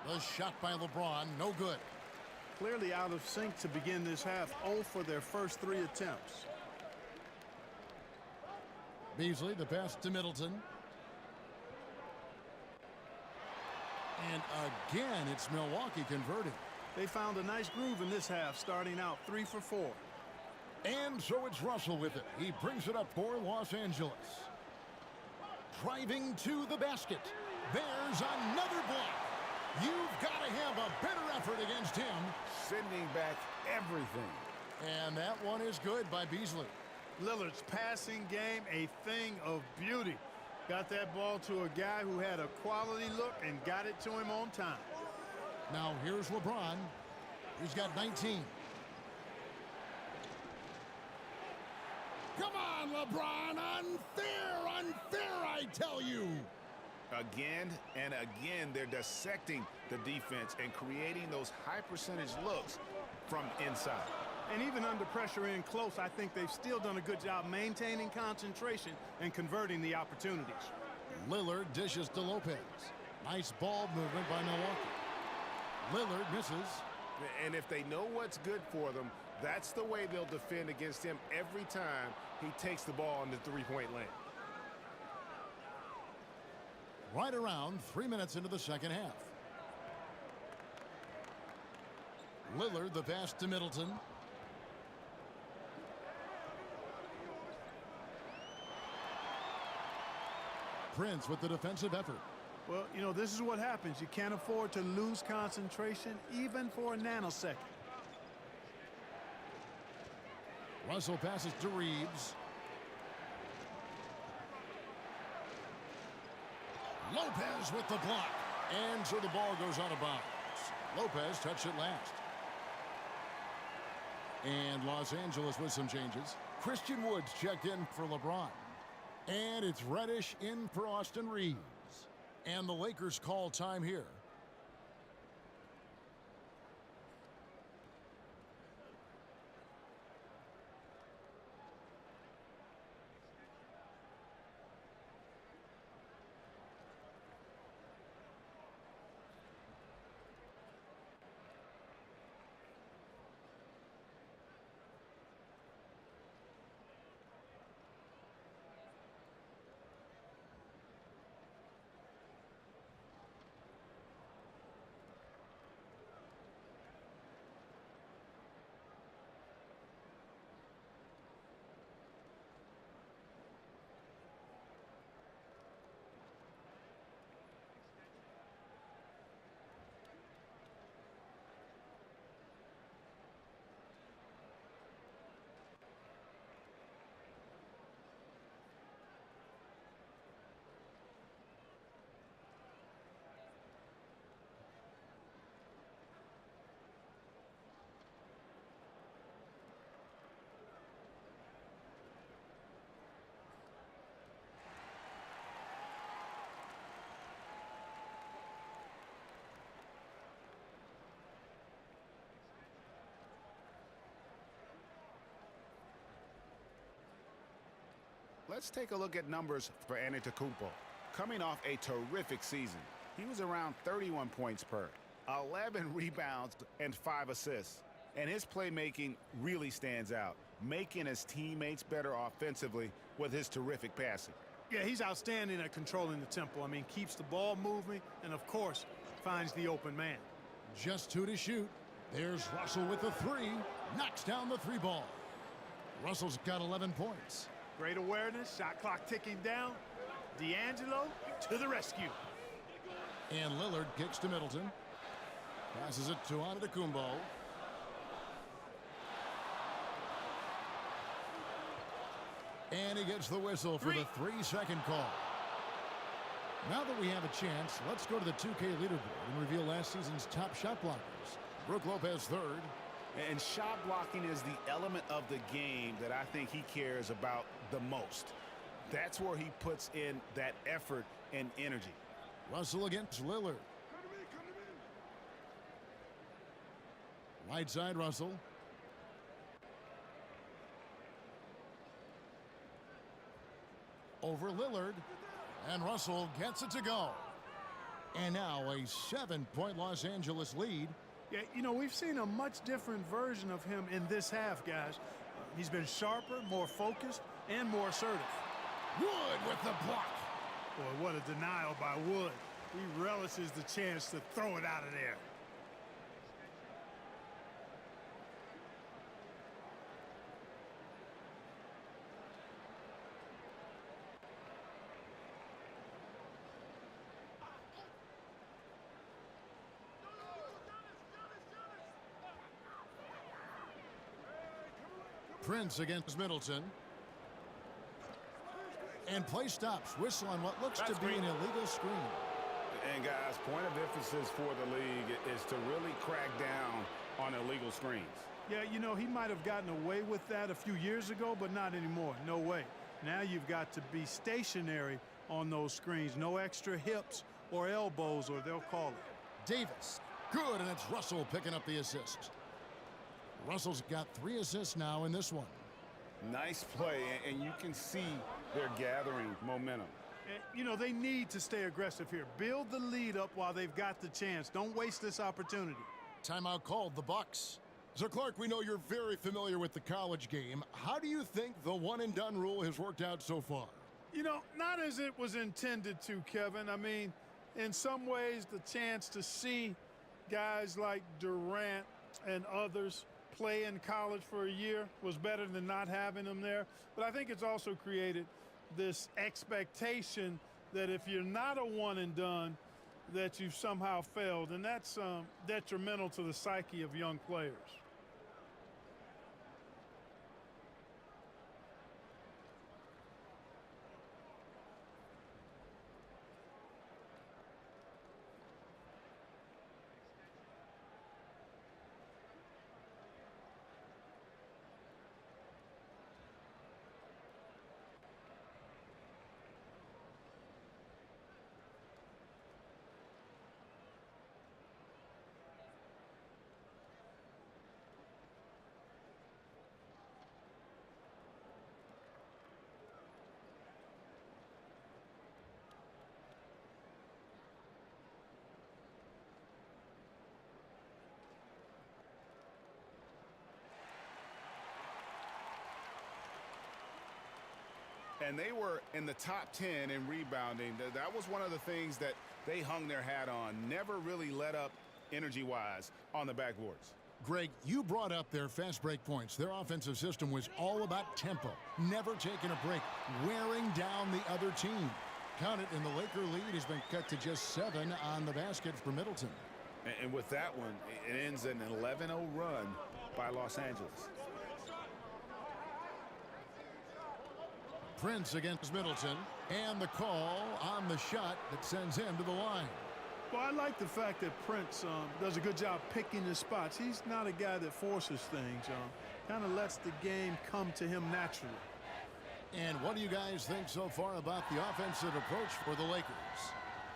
The shot by LeBron, no good. Clearly out of sync to begin this half. 0 for their first 3 attempts. Beasley, the pass to Middleton. And again, it's Milwaukee converting. They found a nice groove in this half, starting out 3 for 4. And so it's Russell with it. He brings it up for Los Angeles. Driving to the basket. There's another block. You've got to have a better effort against him. Sending back everything. And that one is good by Beasley. Lillard's passing game, a thing of beauty. Got that ball to a guy who had a quality look and got it to him on time. Now here's LeBron. He's got 19. Come on, LeBron. Unfair, unfair, I tell you. Again and again, they're dissecting the defense and creating those high percentage looks from inside. And even under pressure in close, I think they've still done a good job maintaining concentration and converting the opportunities. Lillard dishes to Lopez. Nice ball movement by Milwaukee. Lillard misses. And if they know what's good for them, that's the way they'll defend against him every time he takes the ball in the three-point lane. Right around 3 minutes into the second half. Lillard, the pass to Middleton. Prince with the defensive effort. Well, you know, this is what happens. You can't afford to lose concentration even for a nanosecond. Russell passes to Reeves. Lopez with the block. And so the ball goes out of bounds. Lopez touched it last. And Los Angeles with some changes. Christian Woods checked in for LeBron. And it's Reddish in for Austin Reeves. And the Lakers call time here. Let's take a look at numbers for Antetokounmpo. Coming off a terrific season, he was around 31 points per, 11 rebounds, and 5 assists. And his playmaking really stands out, making his teammates better offensively with his terrific passing. Yeah, he's outstanding at controlling the tempo. I mean, keeps the ball moving and, of course, finds the open man. Just 2 to shoot. There's Russell with the 3. Knocks down the 3 ball. Russell's got 11 points. Great awareness, shot clock ticking down. D'Angelo to the rescue. And Lillard kicks to Middleton. Passes it to Antetokounmpo. And he gets the whistle for the 3-second call. Now that we have a chance, let's go to the 2K leaderboard and reveal last season's top shot blockers. Brook Lopez third. And shot blocking is the element of the game that I think he cares about the most. That's where he puts in that effort and energy. Russell against Lillard. Right side Russell. Over Lillard. And Russell gets it to go. And now a 7-point Los Angeles lead. Yeah, you know, we've seen a much different version of him in this half, guys. He's been sharper, more focused, and more assertive. Wood with the block. Boy, what a denial by Wood. He relishes the chance to throw it out of there. Prince against Middleton. And play stops. Whistle on what looks to be an illegal screen. And guys, point of emphasis for the league is to really crack down on illegal screens. Yeah, you know, he might have gotten away with that a few years ago, but not anymore. No way. Now you've got to be stationary on those screens. No extra hips or elbows, or they'll call it. Davis. Good, and it's Russell picking up the assist. Russell's got 3 assists now in this one. Nice play, and you can see they're gathering momentum. And, you know, they need to stay aggressive here. Build the lead up while they've got the chance. Don't waste this opportunity. Timeout called, the Bucks. So, Clark, we know you're very familiar with the college game. How do you think the one-and-done rule has worked out so far? You know, not as it was intended to, Kevin. I mean, in some ways, the chance to see guys like Durant and others play in college for a year was better than not having them there. But I think it's also created this expectation that if you're not a one and done, that you've somehow failed. And that's detrimental to the psyche of young players. And they were in the top 10 in rebounding. That was one of the things that they hung their hat on. Never really let up energy-wise on the backboards. Greg, you brought up their fast break points. Their offensive system was all about tempo, never taking a break, wearing down the other team. Count it, and the Laker lead has been cut to just 7 on the basket for Middleton. And with that one, it ends an 11-0 run by Los Angeles. Prince against Middleton, and the call on the shot that sends him to the line. Well, I like the fact that Prince does a good job picking his spots. He's not a guy that forces things. Kind of lets the game come to him naturally. And what do you guys think so far about the offensive approach for the Lakers?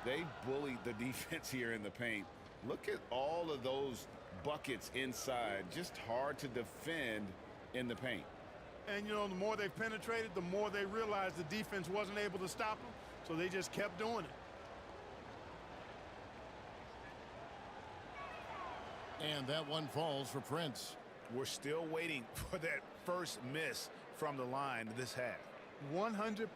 They bullied the defense here in the paint. Look at all of those buckets inside. Just hard to defend in the paint. And, you know, the more they've penetrated, the more they realized the defense wasn't able to stop them, so they just kept doing it. And that one falls for Prince. We're still waiting for that first miss from the line this half. 100%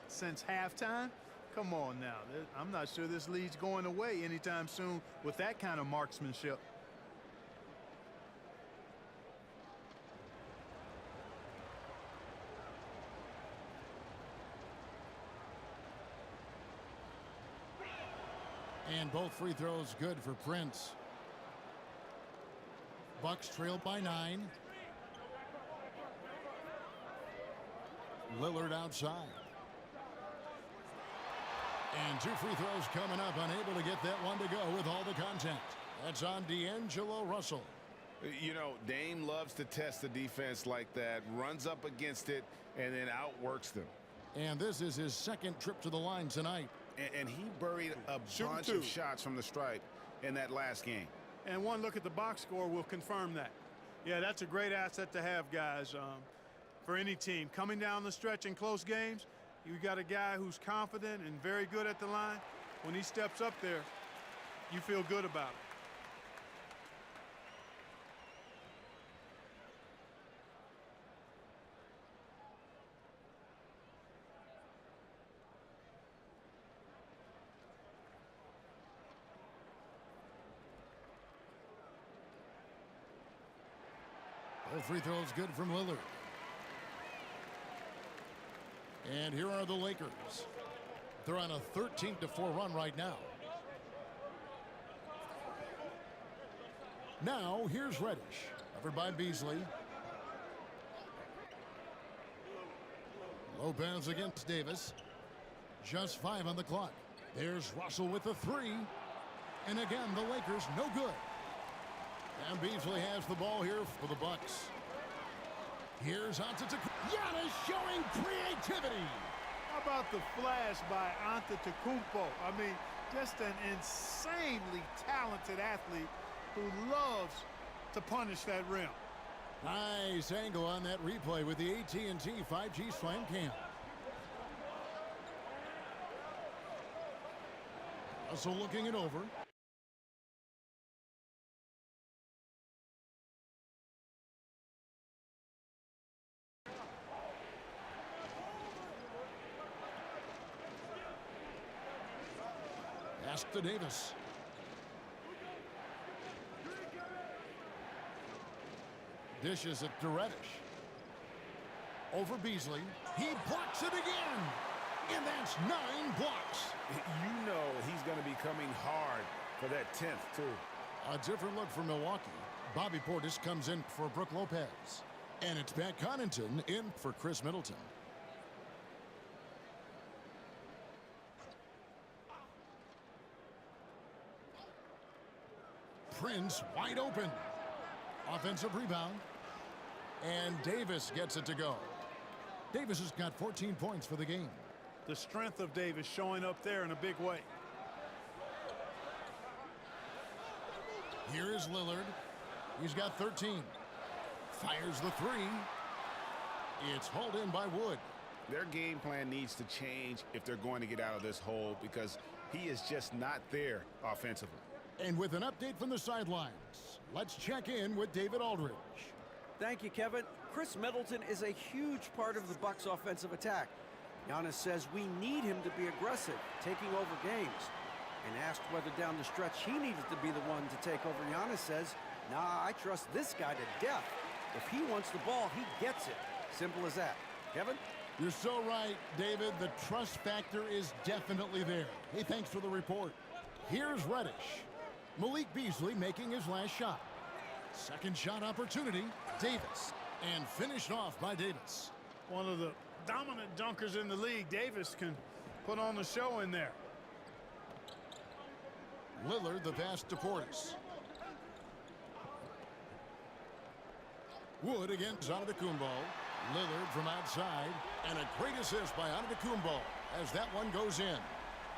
since halftime? Come on now. I'm not sure this lead's going away anytime soon with that kind of marksmanship. And both free throws good for Prince. Bucks trail by 9. Lillard outside. And 2 free throws coming up, unable to get that one to go with all the contact. That's on D'Angelo Russell. You know, Dame loves to test the defense like that, runs up against it, and then outworks them. And this is his second trip to the line tonight. And he buried a bunch of shots from the stripe in that last game. And one look at the box score will confirm that. Yeah, that's a great asset to have, guys, for any team. Coming down the stretch in close games, you got a guy who's confident and very good at the line. When he steps up there, you feel good about it. Both free throws good from Lillard. And here are the Lakers. They're on a 13-4 run right now. Now, here's Reddish. Covered by Beasley. Lopez against Davis. Just 5 on the clock. There's Russell with the 3. And again, the Lakers no good. And Beasley has the ball here for the Bucks. Here's Antetokounmpo. Giannis showing creativity. How about the flash by Antetokounmpo? I mean, just an insanely talented athlete who loves to punish that rim. Nice angle on that replay with the AT&T 5G Slam Cam. Russell looking it over. Pass to Davis. Dishes it to Reddish. Over Beasley. He blocks it again. And that's 9 blocks. You know he's going to be coming hard for that 10th, too. A different look for Milwaukee. Bobby Portis comes in for Brook Lopez. And it's Pat Connaughton in for Chris Middleton. Prince wide open. Offensive rebound. And Davis gets it to go. Davis has got 14 points for the game. The strength of Davis showing up there in a big way. Here is Lillard. He's got 13. Fires the 3. It's hauled in by Wood. Their game plan needs to change if they're going to get out of this hole because he is just not there offensively. And with an update from the sidelines, let's check in with David Aldridge. Thank you, Kevin. Chris Middleton is a huge part of the Bucks' offensive attack. Giannis says we need him to be aggressive, taking over games. And asked whether down the stretch he needed to be the one to take over, Giannis says, nah, I trust this guy to death. If he wants the ball, he gets it. Simple as that. Kevin? You're so right, David. The trust factor is definitely there. Hey, thanks for the report. Here's Reddish. Malik Beasley making his last shot. Second shot opportunity, Davis. And finished off by Davis. One of the dominant dunkers in the league. Davis can put on the show in there. Lillard the pass to Portis. Wood against Antetokounmpo. Lillard from outside. And a great assist by Antetokounmpo as that one goes in.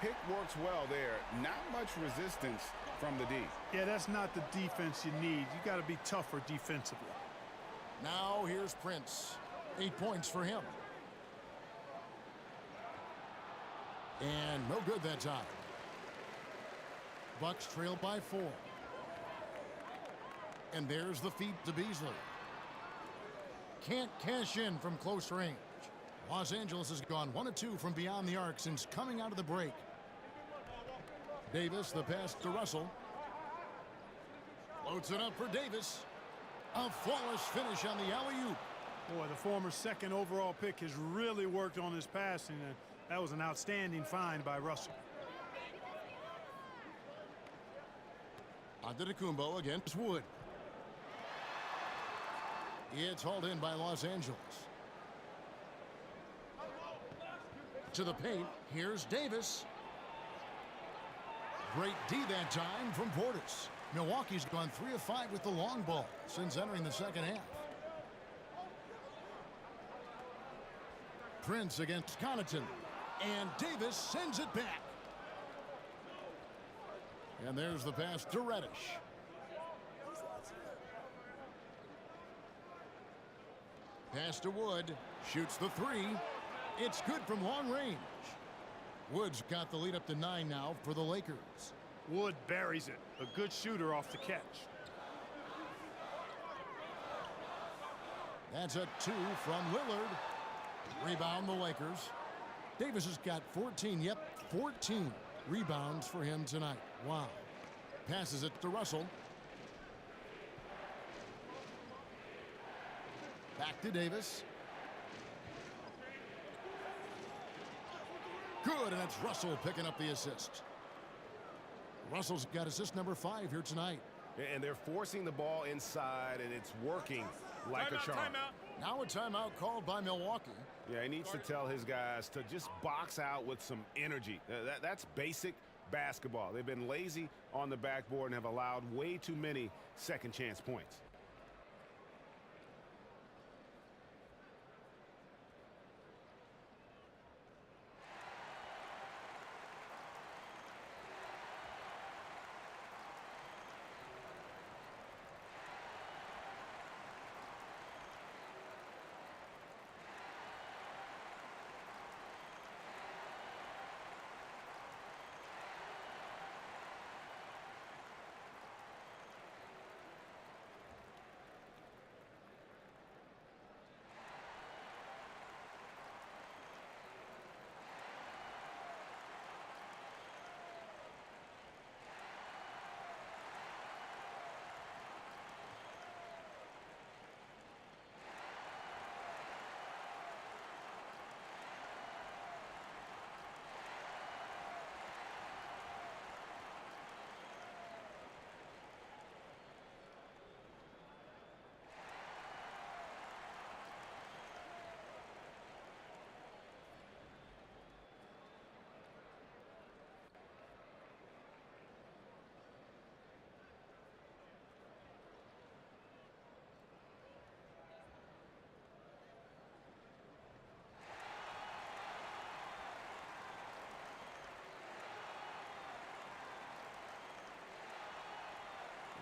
Pick works well there. Not much resistance from the D. Yeah, that's not the defense you need. You got to be tougher defensively. Now here's Prince. 8 points for him. And no good that time. Bucks trail by 4. And there's the feed to Beasley. Can't cash in from close range. Los Angeles has gone 1 of 2 from beyond the arc since coming out of the break. Davis, the pass to Russell. Floats it up for Davis. A flawless finish on the alley-oop. Boy, the former second overall pick has really worked on his passing, and that was an outstanding find by Russell. Antetokounmpo against Wood. It's hauled in by Los Angeles. To the paint. Here's Davis. Great D that time from Portis. Milwaukee's gone 3 of 5 with the long ball since entering the second half. Prince against Connaughton. And Davis sends it back. And there's the pass to Reddish. Pass to Wood. Shoots the 3. It's good from long range. Wood's got the lead up to 9 now for the Lakers. Wood buries it. A good shooter off the catch. That's a 2 from Lillard. Rebound the Lakers. Davis has got 14. Yep, 14 rebounds for him tonight. Wow. Passes it to Russell. Back to Davis. Good, and it's Russell picking up the assist. Russell's got assist number 5 here tonight. And they're forcing the ball inside, and it's working like a charm. Now a timeout called by Milwaukee. Yeah, he needs to tell his guys to just box out with some energy. That's basic basketball. They've been lazy on the backboard and have allowed way too many second chance points.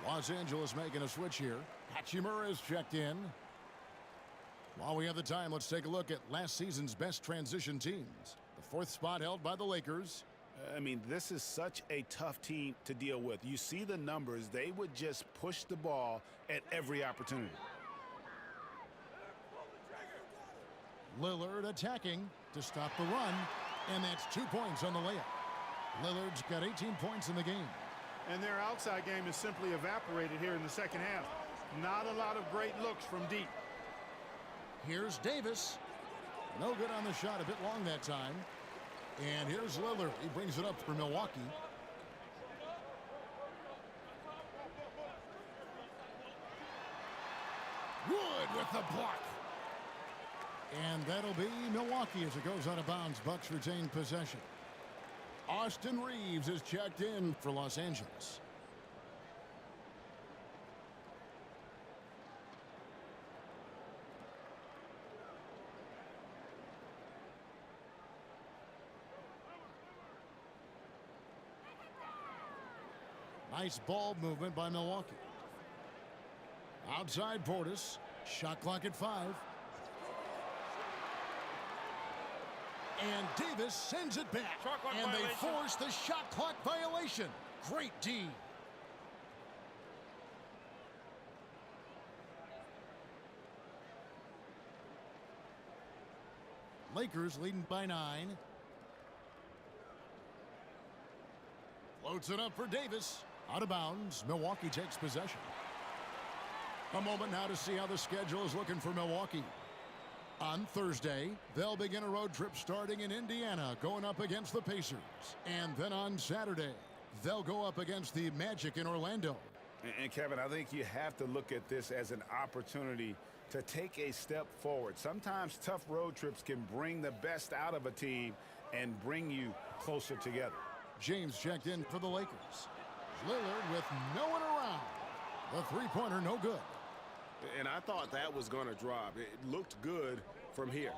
Los Angeles making a switch here. Hachimura is checked in. While we have the time, let's take a look at last season's best transition teams. The 4th spot held by the Lakers. I mean, this is such a tough team to deal with. You see the numbers. They would just push the ball at every opportunity. Lillard attacking to stop the run. And that's 2 points on the layup. Lillard's got 18 points in the game. And their outside game is simply evaporated here in the second half. Not a lot of great looks from deep. Here's Davis. No good on the shot, a bit long that time. And here's Lillard. He brings it up for Milwaukee. Wood with the block. And that'll be Milwaukee as it goes out of bounds. Bucks retain possession. Austin Reeves is checked in for Los Angeles. Nice ball movement by Milwaukee. Outside Portis. Shot clock at 5. And Davis sends it back. And they force the shot clock violation. Great D. Lakers leading by 9. Floats it up for Davis. Out of bounds. Milwaukee takes possession. A moment now to see how the schedule is looking for Milwaukee. On Thursday, they'll begin a road trip starting in Indiana, going up against the Pacers. And then on Saturday, they'll go up against the Magic in Orlando. And Kevin, I think you have to look at this as an opportunity to take a step forward. Sometimes tough road trips can bring the best out of a team and bring you closer together. James checked in for the Lakers. Lillard with no one around. The three-pointer no good. And I thought that was going to drop. It looked good from here.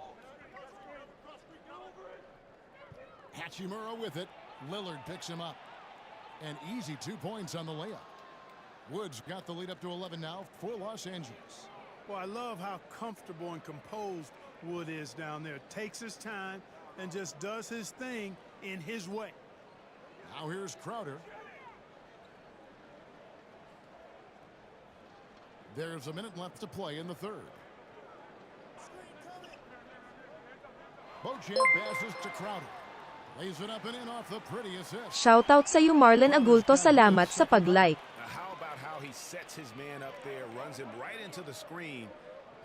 Hachimura with it. Lillard picks him up. An easy 2 points on the layup. Woods got the lead up to 11 now for Los Angeles. Well, I love how comfortable and composed Wood is down there. Takes his time and just does his thing in his way. Now here's Crowder. There's a minute left to play in the third. Beauchamp passes to Crowder. Lays it up and in off the pretty assist. Shoutout sa iyo Marlon Agulto, salamat sa pag-like. How about how he sets his man up there, runs him right into the screen,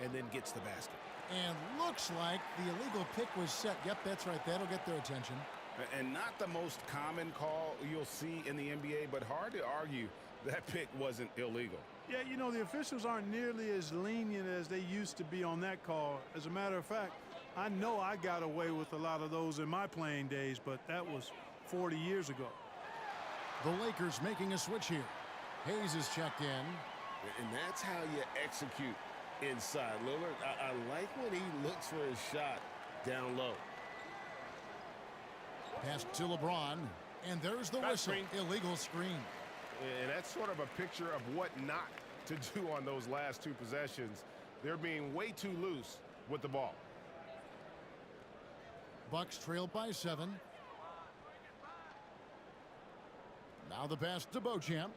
and then gets the basket. And looks like the illegal pick was set. Yep, that's right. That'll get their attention. And not the most common call you'll see in the NBA, but hard to argue that pick wasn't illegal. Yeah, you know, the officials aren't nearly as lenient as they used to be on that call. As a matter of fact, I know I got away with a lot of those in my playing days, but that was 40 years ago. The Lakers making a switch here. Hayes is checked in. And that's how you execute inside. Lillard, I like when he looks for his shot down low. Pass to LeBron, and there's the whistle. Illegal screen. And that's sort of a picture of what not to do on those last two possessions. They're being way too loose with the ball. Bucks trailed by 7. Now the pass to Beauchamp.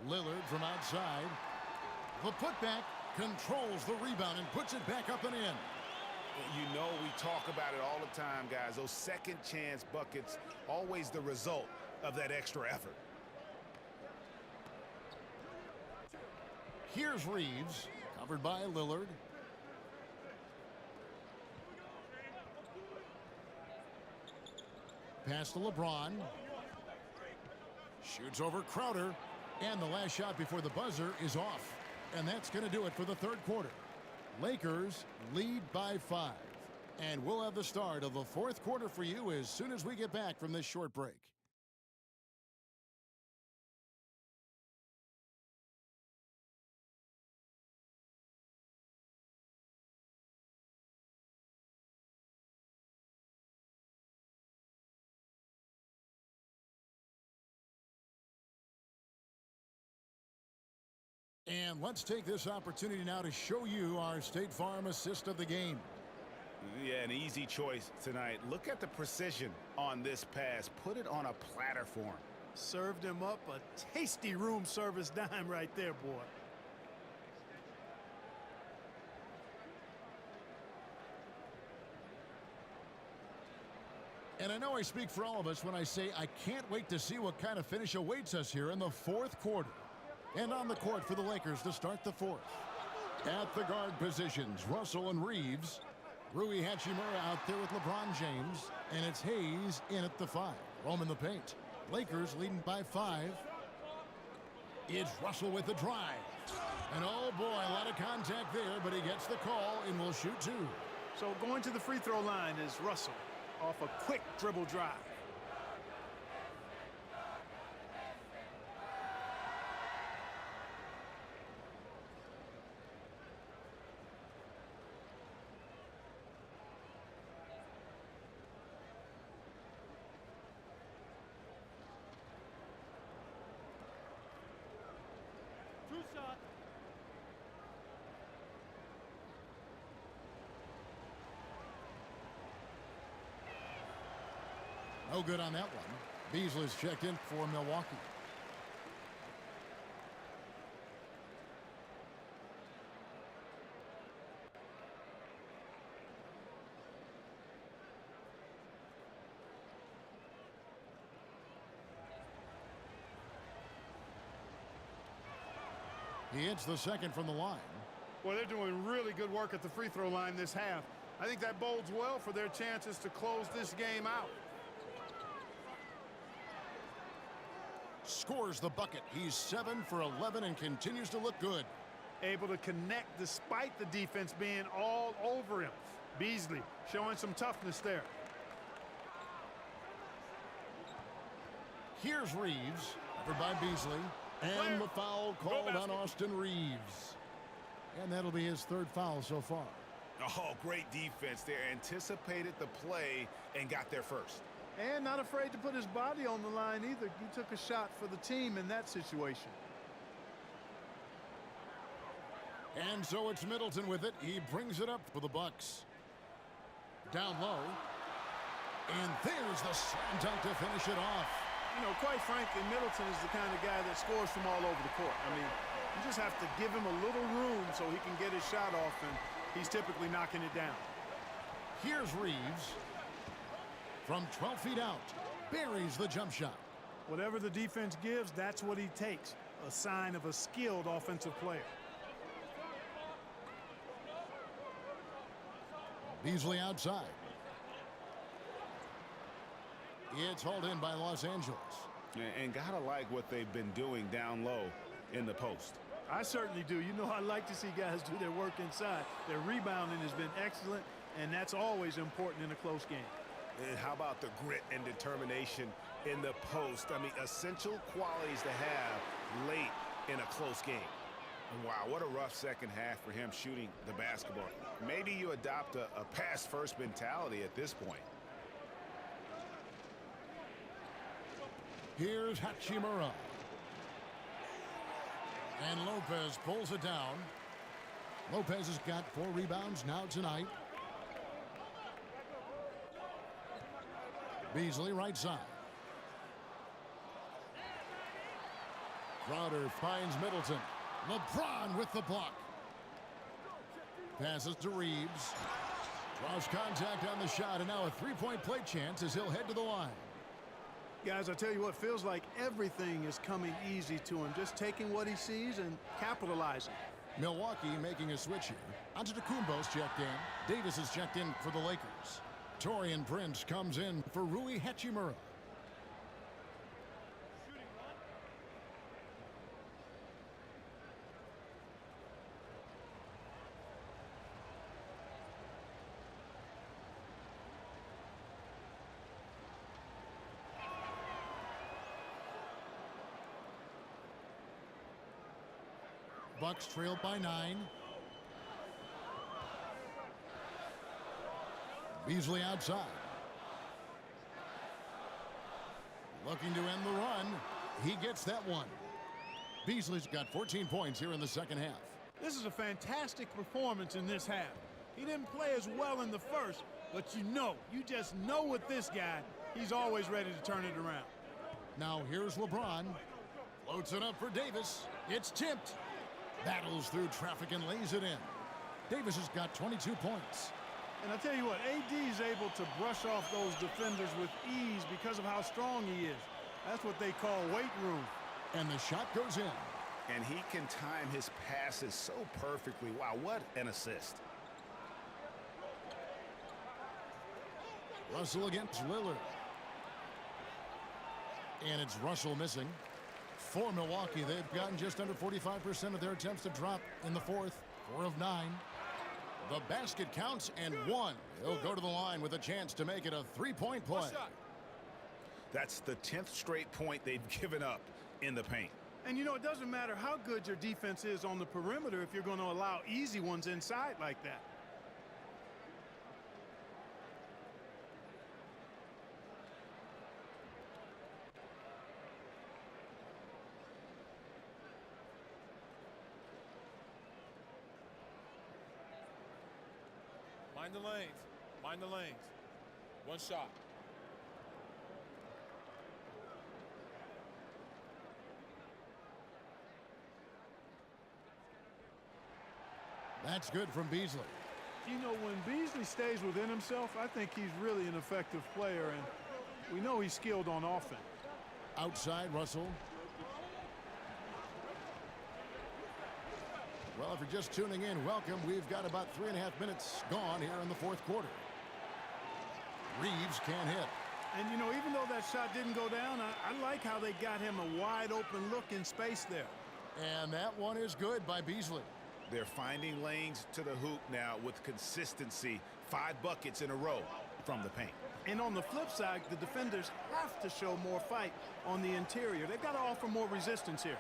Lillard from outside. The putback controls the rebound and puts it back up and in. You know, we talk about it all the time, guys. Those second chance buckets, always the result of that extra effort. Here's Reeves, covered by Lillard. Pass to LeBron. Shoots over Crowder. And the last shot before the buzzer is off. And that's going to do it for the third quarter. Lakers lead by 5. And we'll have the start of the fourth quarter for you as soon as we get back from this short break. And let's take this opportunity now to show you our State Farm assist of the game. Yeah, an easy choice tonight. Look at the precision on this pass. Put it on a platter for him. Served him up a tasty room service dime right there, boy. And I know I speak for all of us when I say I can't wait to see what kind of finish awaits us here in the fourth quarter. And on the court for the Lakers to start the fourth. At the guard positions, Russell and Reeves. Rui Hachimura out there with LeBron James. And it's Hayes in at the 5. Roam in the paint. Lakers leading by 5. It's Russell with the drive. And oh boy, a lot of contact there, but he gets the call and will shoot 2. So going to the free throw line is Russell off a quick dribble drive. No good on that one. Beasley's checked in for Milwaukee. He hits the second from the line. Well, they're doing really good work at the free throw line this half. I think that bodes well for their chances to close this game out. scores the bucket. He's 7 for 11 and continues to look good. Able to connect despite the defense being all over him. Beasley showing some toughness there. Here's Reeves, covered by Beasley. And the foul called on Austin Reeves. And that'll be his 3rd foul so far. Oh, great defense there. Anticipated the play and got there first. And not afraid to put his body on the line either. He took a shot for the team in that situation. And so it's Middleton with it. He brings it up for the Bucks. Down low. And there's the slam dunk to finish it off. You know, quite frankly, Middleton is the kind of guy that scores from all over the court. I mean, you just have to give him a little room so he can get his shot off, and he's typically knocking it down. Here's Reeves. From 12 feet out, buries the jump shot. Whatever the defense gives, that's what he takes. A sign of a skilled offensive player. Beasley outside. It's hauled in by Los Angeles. And gotta like what they've been doing down low in the post. I certainly do. You know, I like to see guys do their work inside. Their rebounding has been excellent, and that's always important in a close game. And how about the grit and determination in the post? I mean, essential qualities to have late in a close game. And wow, what a rough second half for him shooting the basketball. Maybe you adopt a pass-first mentality at this point. Here's Hachimura. And Lopez pulls it down. Lopez has got 4 rebounds now tonight. Beasley right side. Crowder finds Middleton. LeBron with the block. Passes to Reeves. Draws contact on the shot, and now a 3-point play chance as he'll head to the line. Guys, I tell you what, feels like everything is coming easy to him. Just taking what he sees and capitalizing. Milwaukee making a switch here. Antetokounmpo's checked in. Davis is checked in for the Lakers. Taurean Prince comes in for Rui Hachimura. Bucks trailed by 9. Beasley outside. Looking to end the run. He gets that one. Beasley's got 14 points here in the second half. This is a fantastic performance in this half. He didn't play as well in the first, but you just know with this guy, he's always ready to turn it around. Now here's LeBron. Floats it up for Davis. It's tipped. Battles through traffic and lays it in. Davis has got 22 points. And I tell you what, AD is able to brush off those defenders with ease because of how strong he is. That's what they call weight room. And the shot goes in. And he can time his passes so perfectly. Wow, what an assist. Russell against Lillard. And it's Russell missing. For Milwaukee, they've gotten just under 45% of their attempts to drop in the fourth. 4 of 9. The basket counts and 1. He'll go to the line with a chance to make it a 3-point play. That's the 10th straight point they've given up in the paint. And you know, it doesn't matter how good your defense is on the perimeter if you're going to allow easy ones inside like that. Mind the lanes. Mind the lanes. One shot. That's good from Beasley. You know, when Beasley stays within himself, I think he's really an effective player, and we know he's skilled on offense. Outside, Russell. Well, if you're just tuning in, welcome. We've got about 3.5 minutes gone here in the fourth quarter. Reeves can't hit. And, you know, even though that shot didn't go down, I like how they got him a wide open look in space there. And that one is good by Beasley. They're finding lanes to the hoop now with consistency. 5 buckets in a row from the paint. And on the flip side, the defenders have to show more fight on the interior. They've got to offer more resistance here.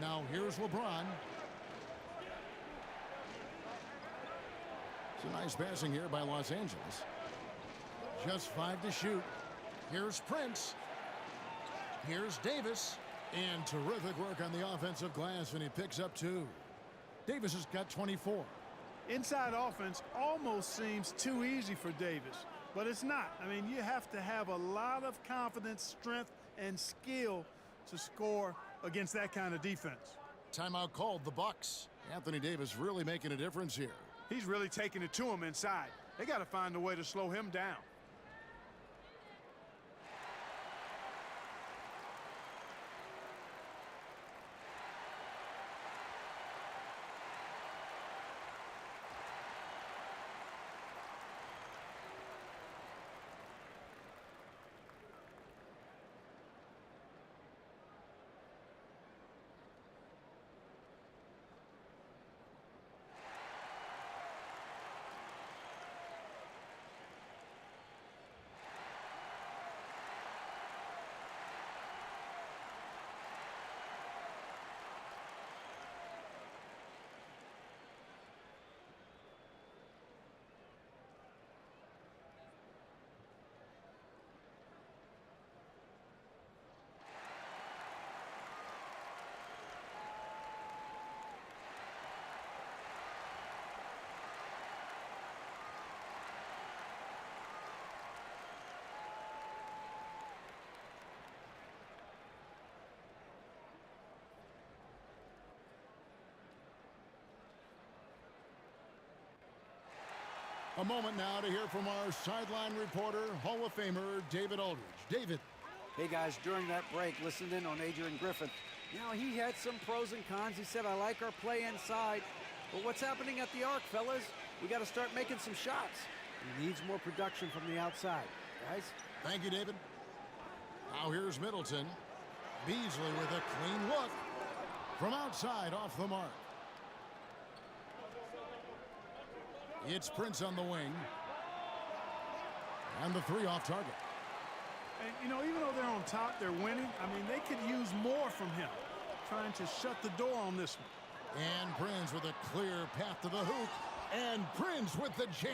Now here's LeBron. It's a nice passing here by Los Angeles. Just 5 to shoot. Here's Prince. Here's Davis. And terrific work on the offensive glass, and he picks up 2. Davis has got 24. Inside offense almost seems too easy for Davis, but it's not. I mean, you have to have a lot of confidence, strength, and skill to score against that kind of defense. Timeout called, the Bucks. Anthony Davis really making a difference here. He's really taking it to him inside. They got to find a way to slow him down. A moment now to hear from our sideline reporter, Hall of Famer David Aldridge. David. Hey, guys, during that break, listened in on Adrian Griffin. You know, he had some pros and cons. He said, I like our play inside. But what's happening at the arc, fellas? We got to start making some shots. He needs more production from the outside. Guys? Thank you, David. Now here's Middleton. Beasley with a clean look. From outside, off the mark. It's Prince on the wing. And the 3 off target. And, you know, even though they're on top, they're winning. I mean, they could use more from him. Trying to shut the door on this one. And Prince with a clear path to the hoop. And Prince with the jam.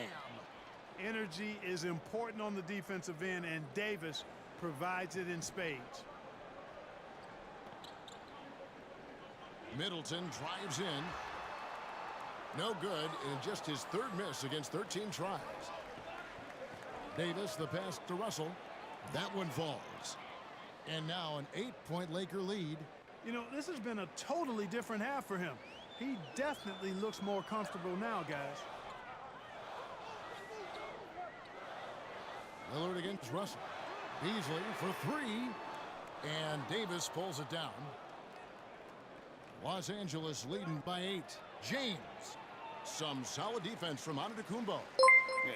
Energy is important on the defensive end, and Davis provides it in spades. Middleton drives in. No good, and just his 3rd miss against 13 tries. Davis, the pass to Russell. That one falls. And now an 8-point Laker lead. You know, this has been a totally different half for him. He definitely looks more comfortable now, guys. Lillard against Russell. Beasley for 3. And Davis pulls it down. Los Angeles leading by 8. James. Some solid defense from Antetokounmpo.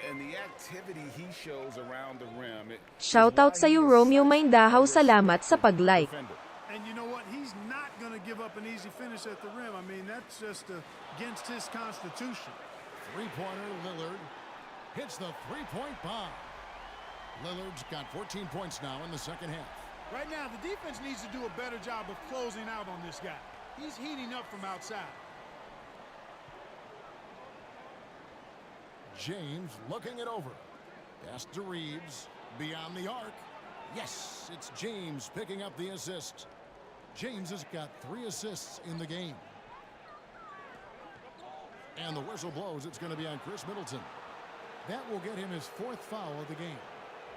And the activity he shows around the rim. Shoutout sa'yo, Romeo Maindahaw. Salamat sa pag-like. And you know what? He's not going to give up an easy finish at the rim. I mean, that's just against his constitution. 3-pointer Lillard hits the 3-point bomb. Lillard's got 14 points now in the second half. Right now, the defense needs to do a better job of closing out on this guy. He's heating up from outside. James looking it over. Pass to Reeves. Beyond the arc. Yes, it's James picking up the assist. James has got 3 assists in the game. And the whistle blows. It's going to be on Chris Middleton. That will get him his 4th foul of the game.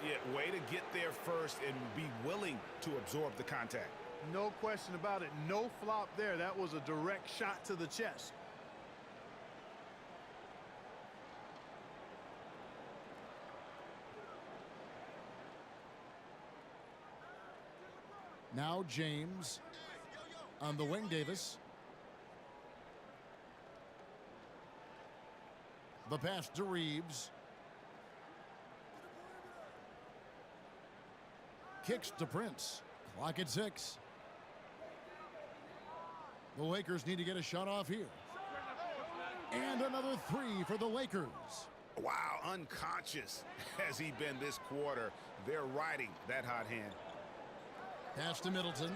Yeah, way to get there first and be willing to absorb the contact. No question about it. No flop there. That was a direct shot to the chest. Now James on the wing. Davis. The pass to Reeves. Kicks to Prince. Clock at 6. The Lakers need to get a shot off here. And another 3 for the Lakers. Wow, unconscious has he been this quarter. They're riding that hot hand. Pass to Middleton.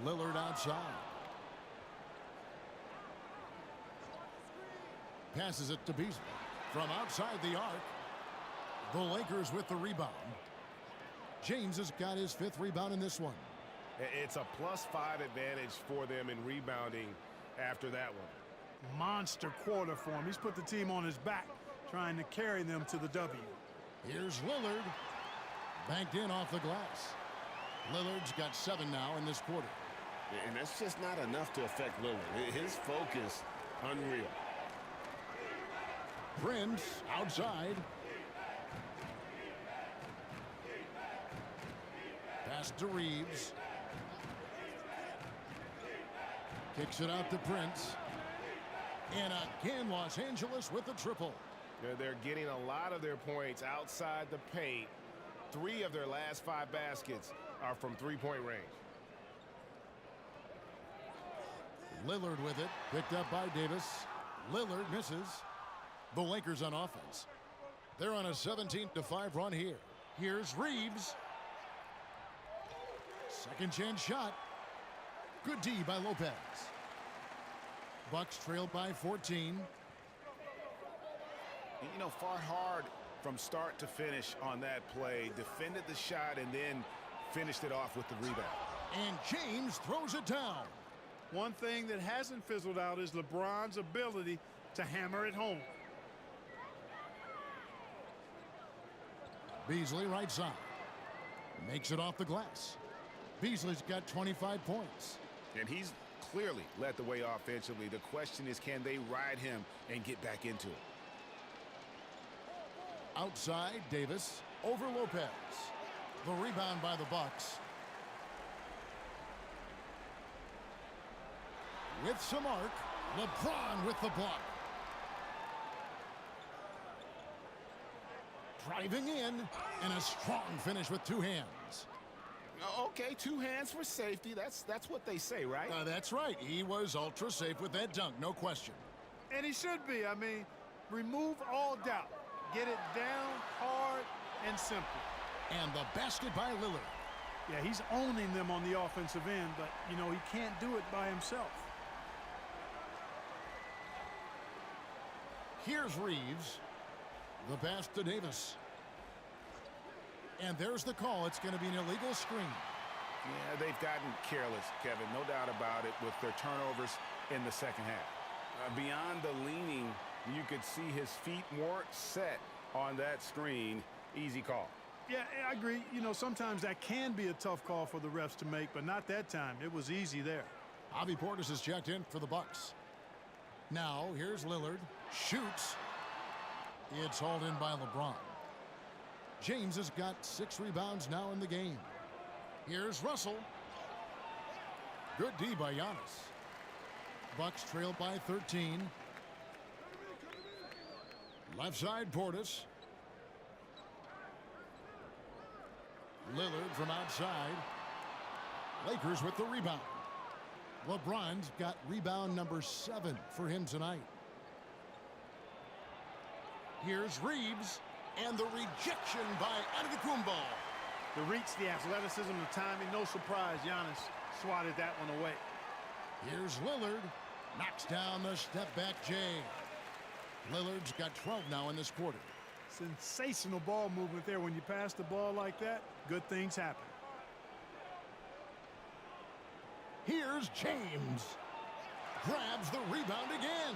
Lillard outside. Passes it to Beasley. From outside the arc. The Lakers with the rebound. James has got his 5th rebound in this one. It's a +5 advantage for them in rebounding after that one. Monster quarter for him. He's put the team on his back, trying to carry them to the W. Here's Lillard. Banked in off the glass. Lillard's got 7 now in this quarter. And that's just not enough to affect Lillard. His focus, unreal. Prince outside. Pass to Reeves. Kicks it out to Prince. And again, Los Angeles with the triple. They're getting a lot of their points outside the paint. 3 of their last 5 baskets are from 3-point range. Lillard with it. Picked up by Davis. Lillard misses. The Lakers on offense. They're on a 17-5 run here. Here's Reeves. Second chance shot. Good D by Lopez. Bucks trailed by 14. You know, fought hard from start to finish on that play. Defended the shot and then finished it off with the rebound. And James throws it down. One thing that hasn't fizzled out is LeBron's ability to hammer it home. Beasley right side. Makes it off the glass. Beasley's got 25 points. And he's clearly led the way offensively. The question is, can they ride him and get back into it? Outside, Davis over Lopez. The rebound by the Bucks. With some arc, LeBron with the block. Driving in, and a strong finish with 2 hands. Okay, 2 hands for safety. That's what they say, right? That's right. He was ultra safe with that dunk, no question. And he should be. I mean, remove all doubt. Get it down, hard, and simple. And the basket by Lillard. Yeah, he's owning them on the offensive end, but, you know, he can't do it by himself. Here's Reeves. The pass to Davis. And there's the call. It's going to be an illegal screen. Yeah, they've gotten careless, Kevin. No doubt about it with their turnovers in the second half. Beyond the leaning, you could see his feet weren't set on that screen. Easy call. Yeah, I agree. You know, sometimes that can be a tough call for the refs to make, but not that time. It was easy there. Javi Portis is checked in for the Bucks. Now, here's Lillard. Shoots. It's hauled in by LeBron. James has got 6 rebounds now in the game. Here's Russell. Good D by Giannis. Bucks trail by 13. Left side, Portis. Lillard from outside. Lakers with the rebound. LeBron's got rebound number 7 for him tonight. Here's Reeves, and the rejection by Antetokounmpo. The reach, the athleticism, the timing, no surprise. Giannis swatted that one away. Here's Lillard, knocks down the step-back J. Lillard's got 12 now in this quarter. Sensational ball movement there. When you pass the ball like that, good things happen. Here's James. Grabs the rebound again.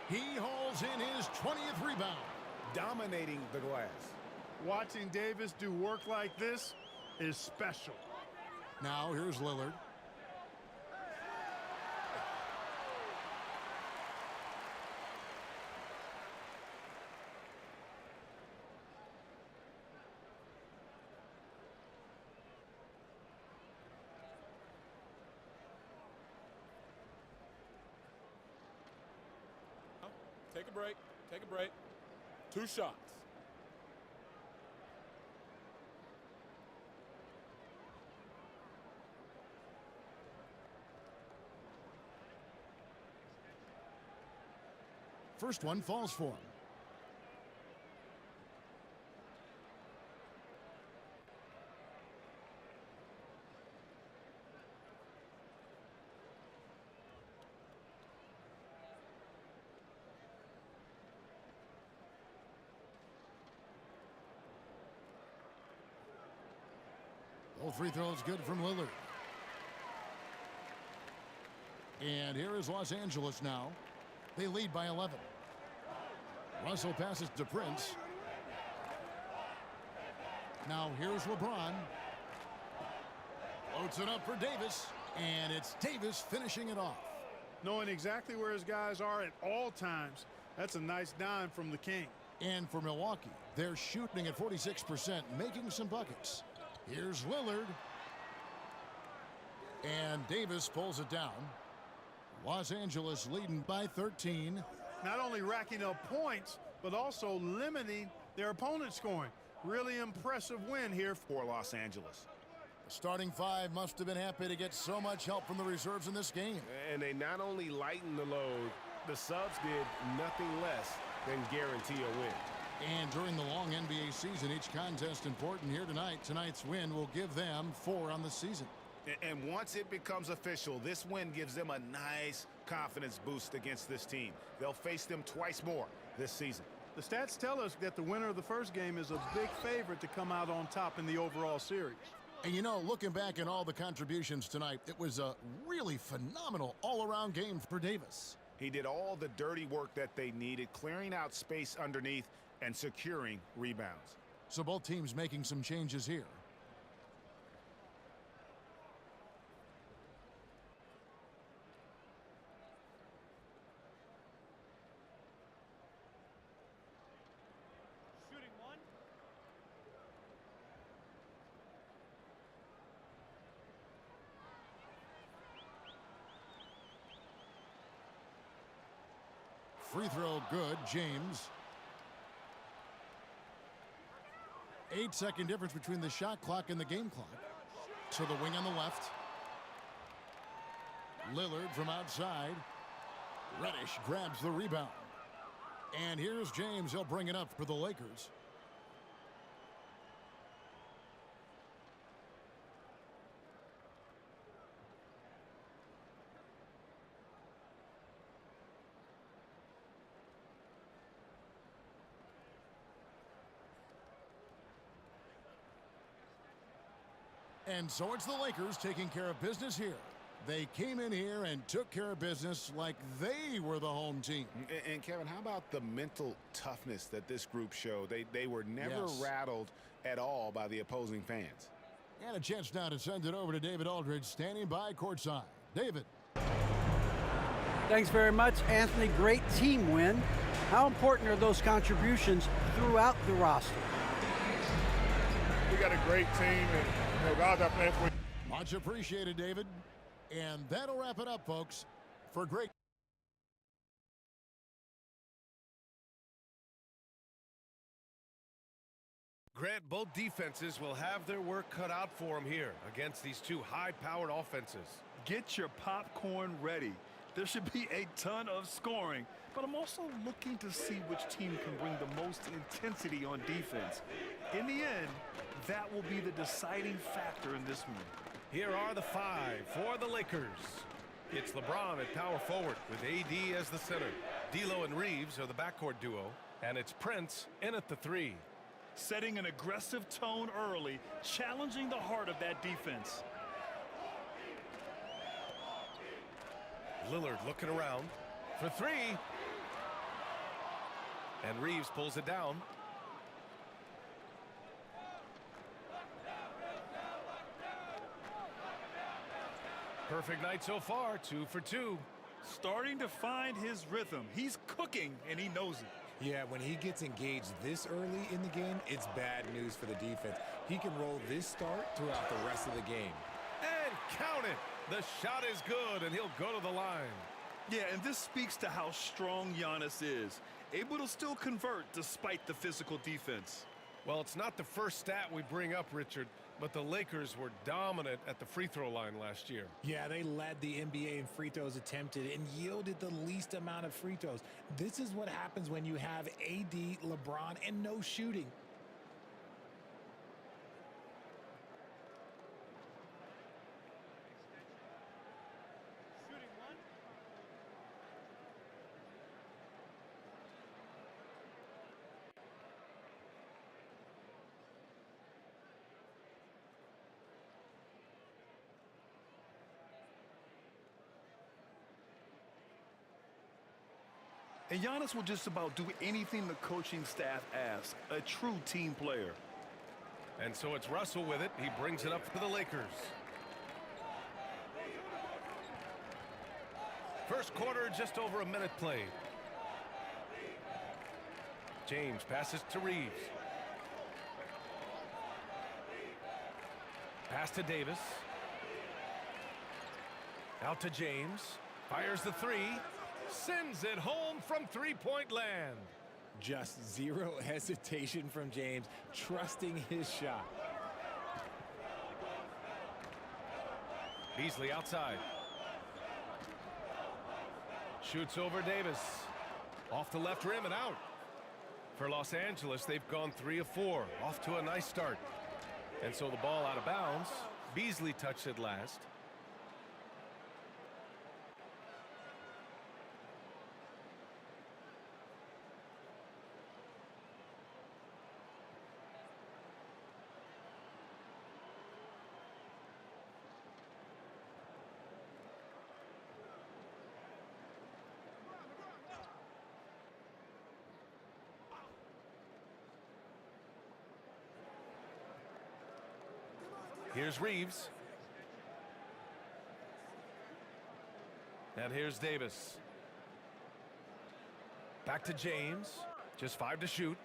He hauls in his 20th rebound. Dominating the glass. Watching Davis do work like this is special. Now here's Lillard. Take a break. Take a break. 2 shots. First one falls for him. All free throws good from Lillard. And here is Los Angeles now. They lead by 11. Russell passes to Prince. Now here's LeBron. Loads it up for Davis. And it's Davis finishing it off. Knowing exactly where his guys are at all times. That's a nice dime from the King. And for Milwaukee, they're shooting at 46%, making some buckets. Here's Lillard. And Davis pulls it down. Los Angeles leading by 13. Not only racking up points, but also limiting their opponent's scoring. Really impressive win here for Los Angeles. The starting five must have been happy to get so much help from the reserves in this game. And they not only lightened the load, the subs did nothing less than guarantee a win. And during the long NBA season, each contest important here tonight. Tonight's win will give them 4 on the season. And once it becomes official, this win gives them a nice confidence boost against this team. They'll face them twice more this season. The stats tell us that the winner of the first game is a big favorite to come out on top in the overall series. And you know, looking back at all the contributions tonight, it was a really phenomenal all-around game for Davis. He did all the dirty work that they needed, clearing out space underneath and securing rebounds. So both teams making some changes here. Shooting one. Free throw good, James. 8-second difference between the shot clock and the game clock. To the wing on the left. Lillard from outside. Reddish grabs the rebound. And here's James. He'll bring it up for the Lakers. And so it's the Lakers taking care of business here. They came in here and took care of business like they were the home team. And Kevin, how about the mental toughness that this group showed? They were never rattled at all by the opposing fans. And a chance now to send it over to David Aldridge, standing by courtside. David. Thanks very much, Anthony. Great team win. How important are those contributions throughout the roster? We got a great team, and guys are playing for. Much appreciated, David. And that'll wrap it up, folks, for great. Grant, both defenses will have their work cut out for them here against these two high-powered offenses. Get your popcorn ready. There should be a ton of scoring, but I'm also looking to see which team can bring the most intensity on defense. In the end, that will be the deciding factor in this one. Here are the 5 for the Lakers. It's LeBron at power forward with AD as the center. D'Lo and Reeves are the backcourt duo, and it's Prince in at the 3. Setting an aggressive tone early, challenging the heart of that defense. Lillard looking around for 3. And Reeves pulls it down. Perfect night so far, 2 for 2. Starting to find his rhythm. He's cooking, and he knows it. Yeah, when he gets engaged this early in the game, it's bad news for the defense. He can roll this start throughout the rest of the game. And count it. The shot is good, and he'll go to the line. Yeah, and this speaks to how strong Giannis is. Able to still convert despite the physical defense. Well, it's not the first stat we bring up, Richard, but the Lakers were dominant at the free throw line last year. Yeah, they led the NBA in free throws attempted and yielded the least amount of free throws. This is what happens when you have AD, LeBron, and no shooting. And Giannis will just about do anything the coaching staff asks. A true team player. And so it's Russell with it. He brings it up for the Lakers. First quarter, just over a minute played. James passes to Reeves. Pass to Davis. Out to James. Fires the three. Sends it home from three-point land. Just zero hesitation from James, trusting his shot. Beasley outside. Shoots over Davis. Off the left rim and out. For Los Angeles, they've gone 3 of 4. Off to a nice start. And so the ball out of bounds. Beasley touched it last. Here's Reeves. And here's Davis. Back to James. Just 5 to shoot.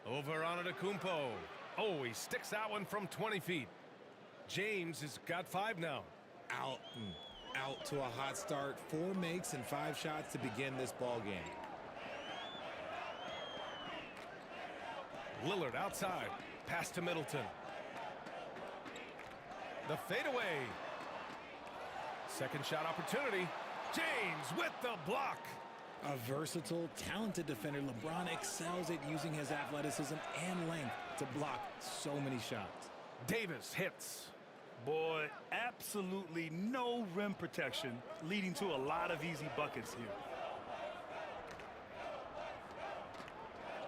Over on Antetokounmpo. Oh, he sticks that one from 20 feet. James has got 5 now. Out to a hot start. 4 makes and 5 shots to begin this ball game. Lillard outside. Pass to Middleton. The fadeaway. Second shot opportunity. James with the block. A versatile, talented defender, LeBron excels at using his athleticism and length to block so many shots. Davis hits. Boy, absolutely no rim protection, leading to a lot of easy buckets here.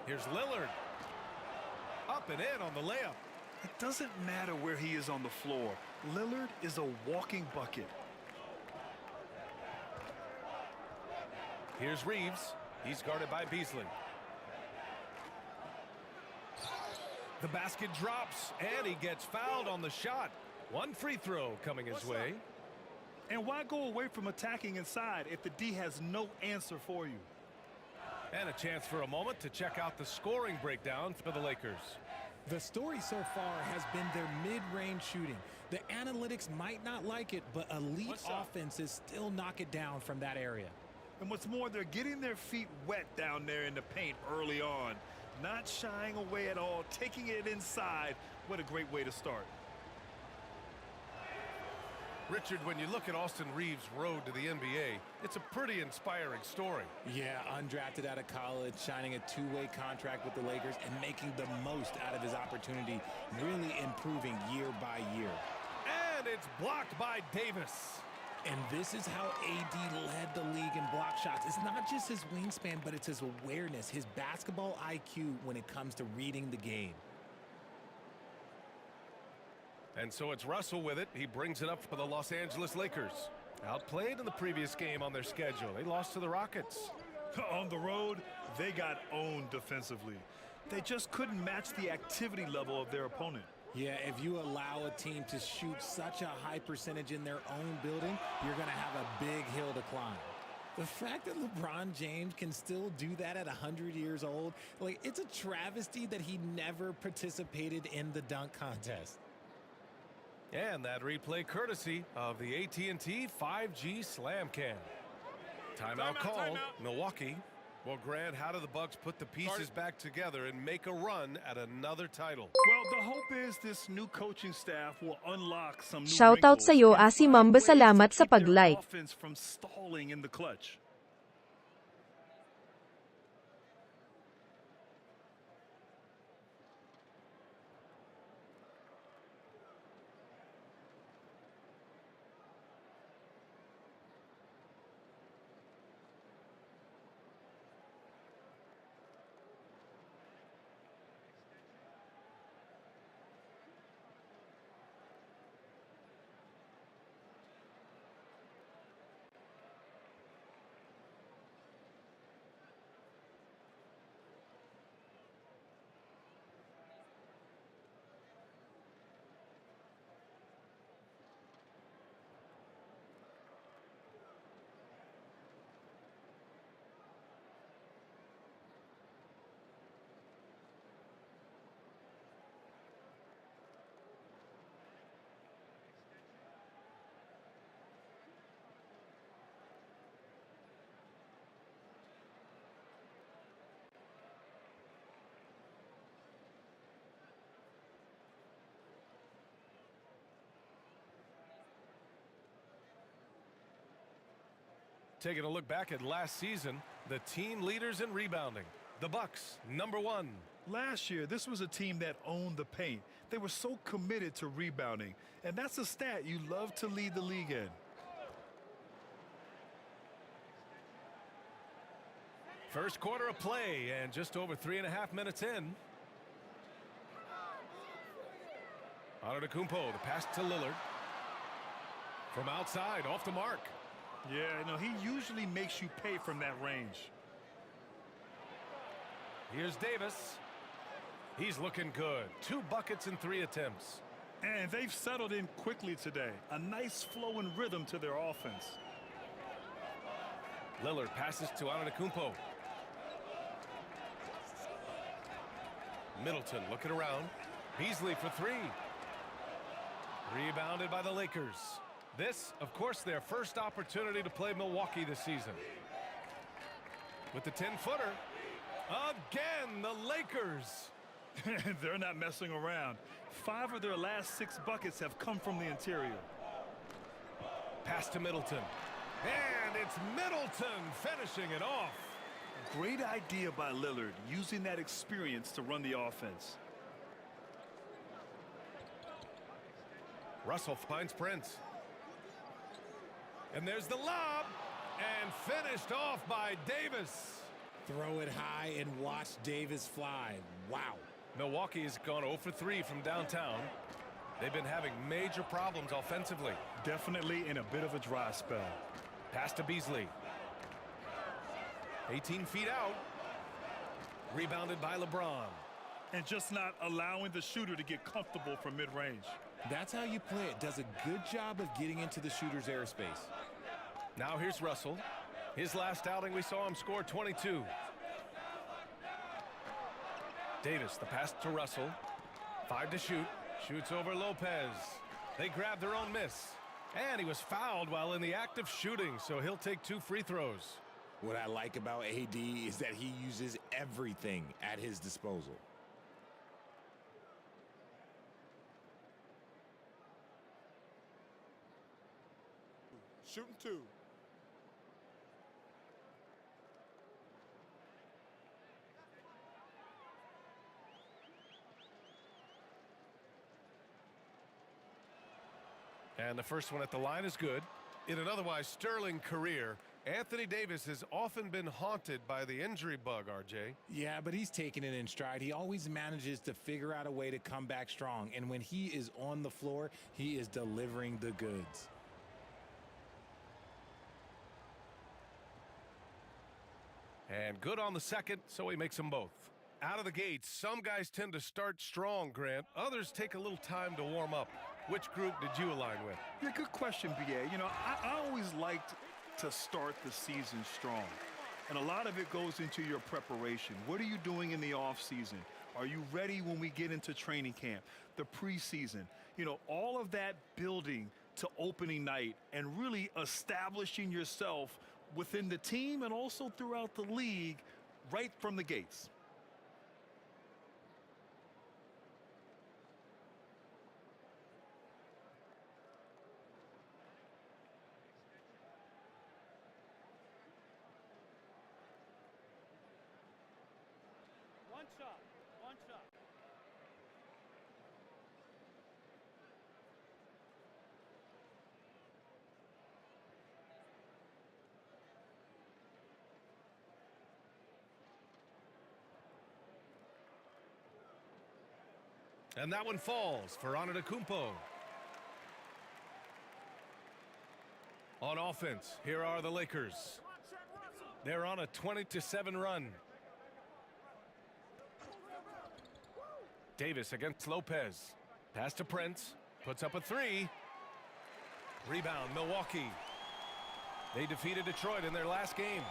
Here's Lillard. Up and in on the layup. It doesn't matter where he is on the floor. Lillard is a walking bucket. Here's Reeves. He's guarded by Beasley. The basket drops, and he gets fouled on the shot. 1 free throw coming his way. And why go away from attacking inside if the D has no answer for you? And a chance for a moment to check out the scoring breakdown for the Lakers. The story so far has been their mid-range shooting. The analytics might not like it, but elite offenses still knock it down from that area. And what's more, they're getting their feet wet down there in the paint early on. Not shying away at all, taking it inside. What a great way to start. Richard, when you look at Austin Reeves' road to the NBA, it's a pretty inspiring story. Yeah, undrafted out of college, signing a 2-way contract with the Lakers and making the most out of his opportunity, really improving year by year. And it's blocked by Davis. And this is how AD led the league in block shots. It's not just his wingspan, but it's his awareness, his basketball IQ when it comes to reading the game. And so it's Russell with it. He brings it up for the Los Angeles Lakers. Outplayed in the previous game on their schedule. They lost to the Rockets. On the road, they got owned defensively. They just couldn't match the activity level of their opponent. Yeah, if you allow a team to shoot such a high percentage in their own building, you're going to have a big hill to climb. The fact that LeBron James can still do that at 100 years old, like, it's a travesty that he never participated in the dunk contest. And that replay courtesy of the AT&T 5G Slam Cam. Timeout called. Milwaukee Well, Grant, how do the Bucks put the pieces back together and make a run at another title? Well, the hope is this new coaching staff will unlock some new Shoutout wrinkles sa'yo, and Asi find Mamba, ways to salamat sa keep their pag-like. offense from stalling in the clutch. Taking a look back at last season, the team leaders in rebounding. The Bucks, #1. Last year, this was a team that owned the paint. They were so committed to rebounding, and that's a stat you love to lead the league in. First quarter of play, and just over 3.5 minutes in. Antetokounmpo, the pass to Lillard. From outside, off the mark. Yeah, no, he usually makes you pay from that range. Here's Davis. He's looking good. 2 buckets in 3 attempts. And they've settled in quickly today. A nice flow and rhythm to their offense. Lillard passes to Antetokounmpo. Middleton looking around. Beasley for 3. Rebounded by the Lakers. This, of course, their first opportunity to play Milwaukee this season. With the 10-footer. Again, the Lakers. They're not messing around. 5 of their last 6 buckets have come from the interior. Pass to Middleton. And it's Middleton finishing it off. Great idea by Lillard, using that experience to run the offense. Russell finds Prince. And there's the lob. And finished off by Davis. Throw it high and watch Davis fly. Wow. Milwaukee has gone 0 for 3 from downtown. They've been having major problems offensively. Definitely in a bit of a dry spell. Pass to Beasley. 18 feet out. Rebounded by LeBron. And just not allowing the shooter to get comfortable from mid-range. That's how you play it. Does a good job of getting into the shooter's airspace. Now here's Russell. His last outing, we saw him score 22. Davis, the pass to Russell. 5 to shoot. Shoots over Lopez. They grab their own miss. And he was fouled while in the act of shooting, so he'll take 2 free throws. What I like about AD is that he uses everything at his disposal. Shooting 2. And the first one at the line is good. In an otherwise sterling career, Anthony Davis has often been haunted by the injury bug, RJ. Yeah, but he's taking it in stride. He always manages to figure out a way to come back strong. And when he is on the floor, he is delivering the goods. And good on the second, so he makes them both. Out of the gate, some guys tend to start strong, Grant. Others take a little time to warm up. Which group did you align with? Yeah, good question, BA. You know, I always liked to start the season strong. And a lot of it goes into your preparation. What are you doing in the offseason? Are you ready when we get into training camp? The preseason. You know, all of that building to opening night and really establishing yourself within the team and also throughout the league right from the gates. One shot. One shot. And that one falls for Antetokounmpo. On offense, here are the Lakers. They're on a 20-7 run. Davis against Lopez. Pass to Prince. Puts up a three. Rebound, Milwaukee. They defeated Detroit in their last game.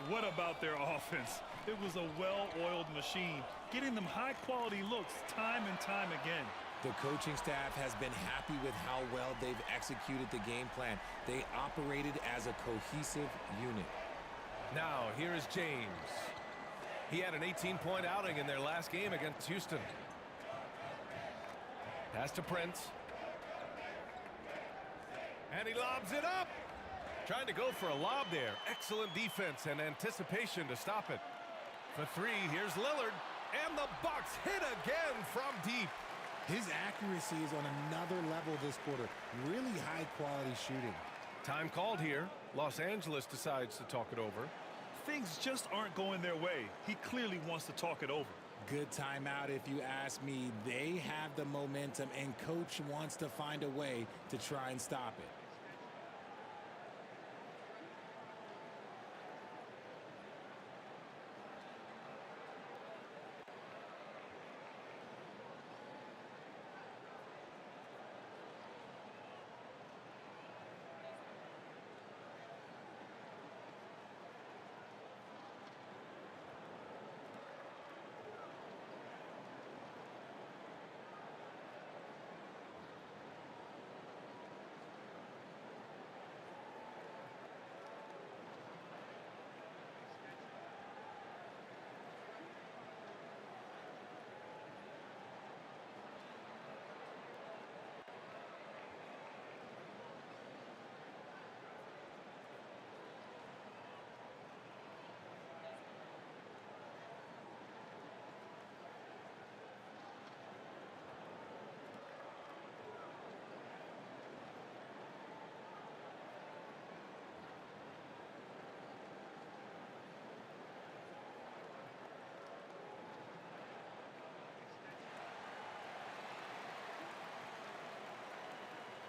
What about their offense? It was a well-oiled machine, getting them high-quality looks time and time again. The coaching staff has been happy with how well they've executed the game plan. They operated as a cohesive unit. Now, here is James. He had an 18-point outing in their last game against Houston. Pass to Prince. And he lobs it up. Trying to go for a lob there. Excellent defense and anticipation to stop it. For three, here's Lillard. And the Bucks hit again from deep. His accuracy is on another level this quarter. Really high-quality shooting. Time called here. Los Angeles decides to talk it over. Things just aren't going their way. He clearly wants to talk it over. Good timeout if you ask me. They have the momentum, and coach wants to find a way to try and stop it.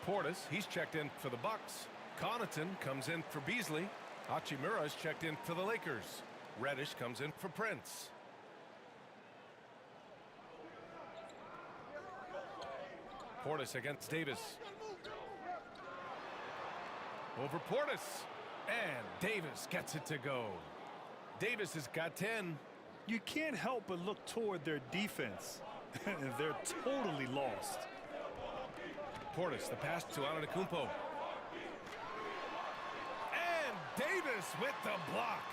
Portis, he's checked in for the Bucks. Connaughton comes in for Beasley. Hachimura's checked in for the Lakers. Reddish comes in for Prince. Portis against Davis. Over Portis. And Davis gets it to go. Davis has got 10. You can't help but look toward their defense. They're totally lost. Portis, the pass to Antetokounmpo. And Davis with the block.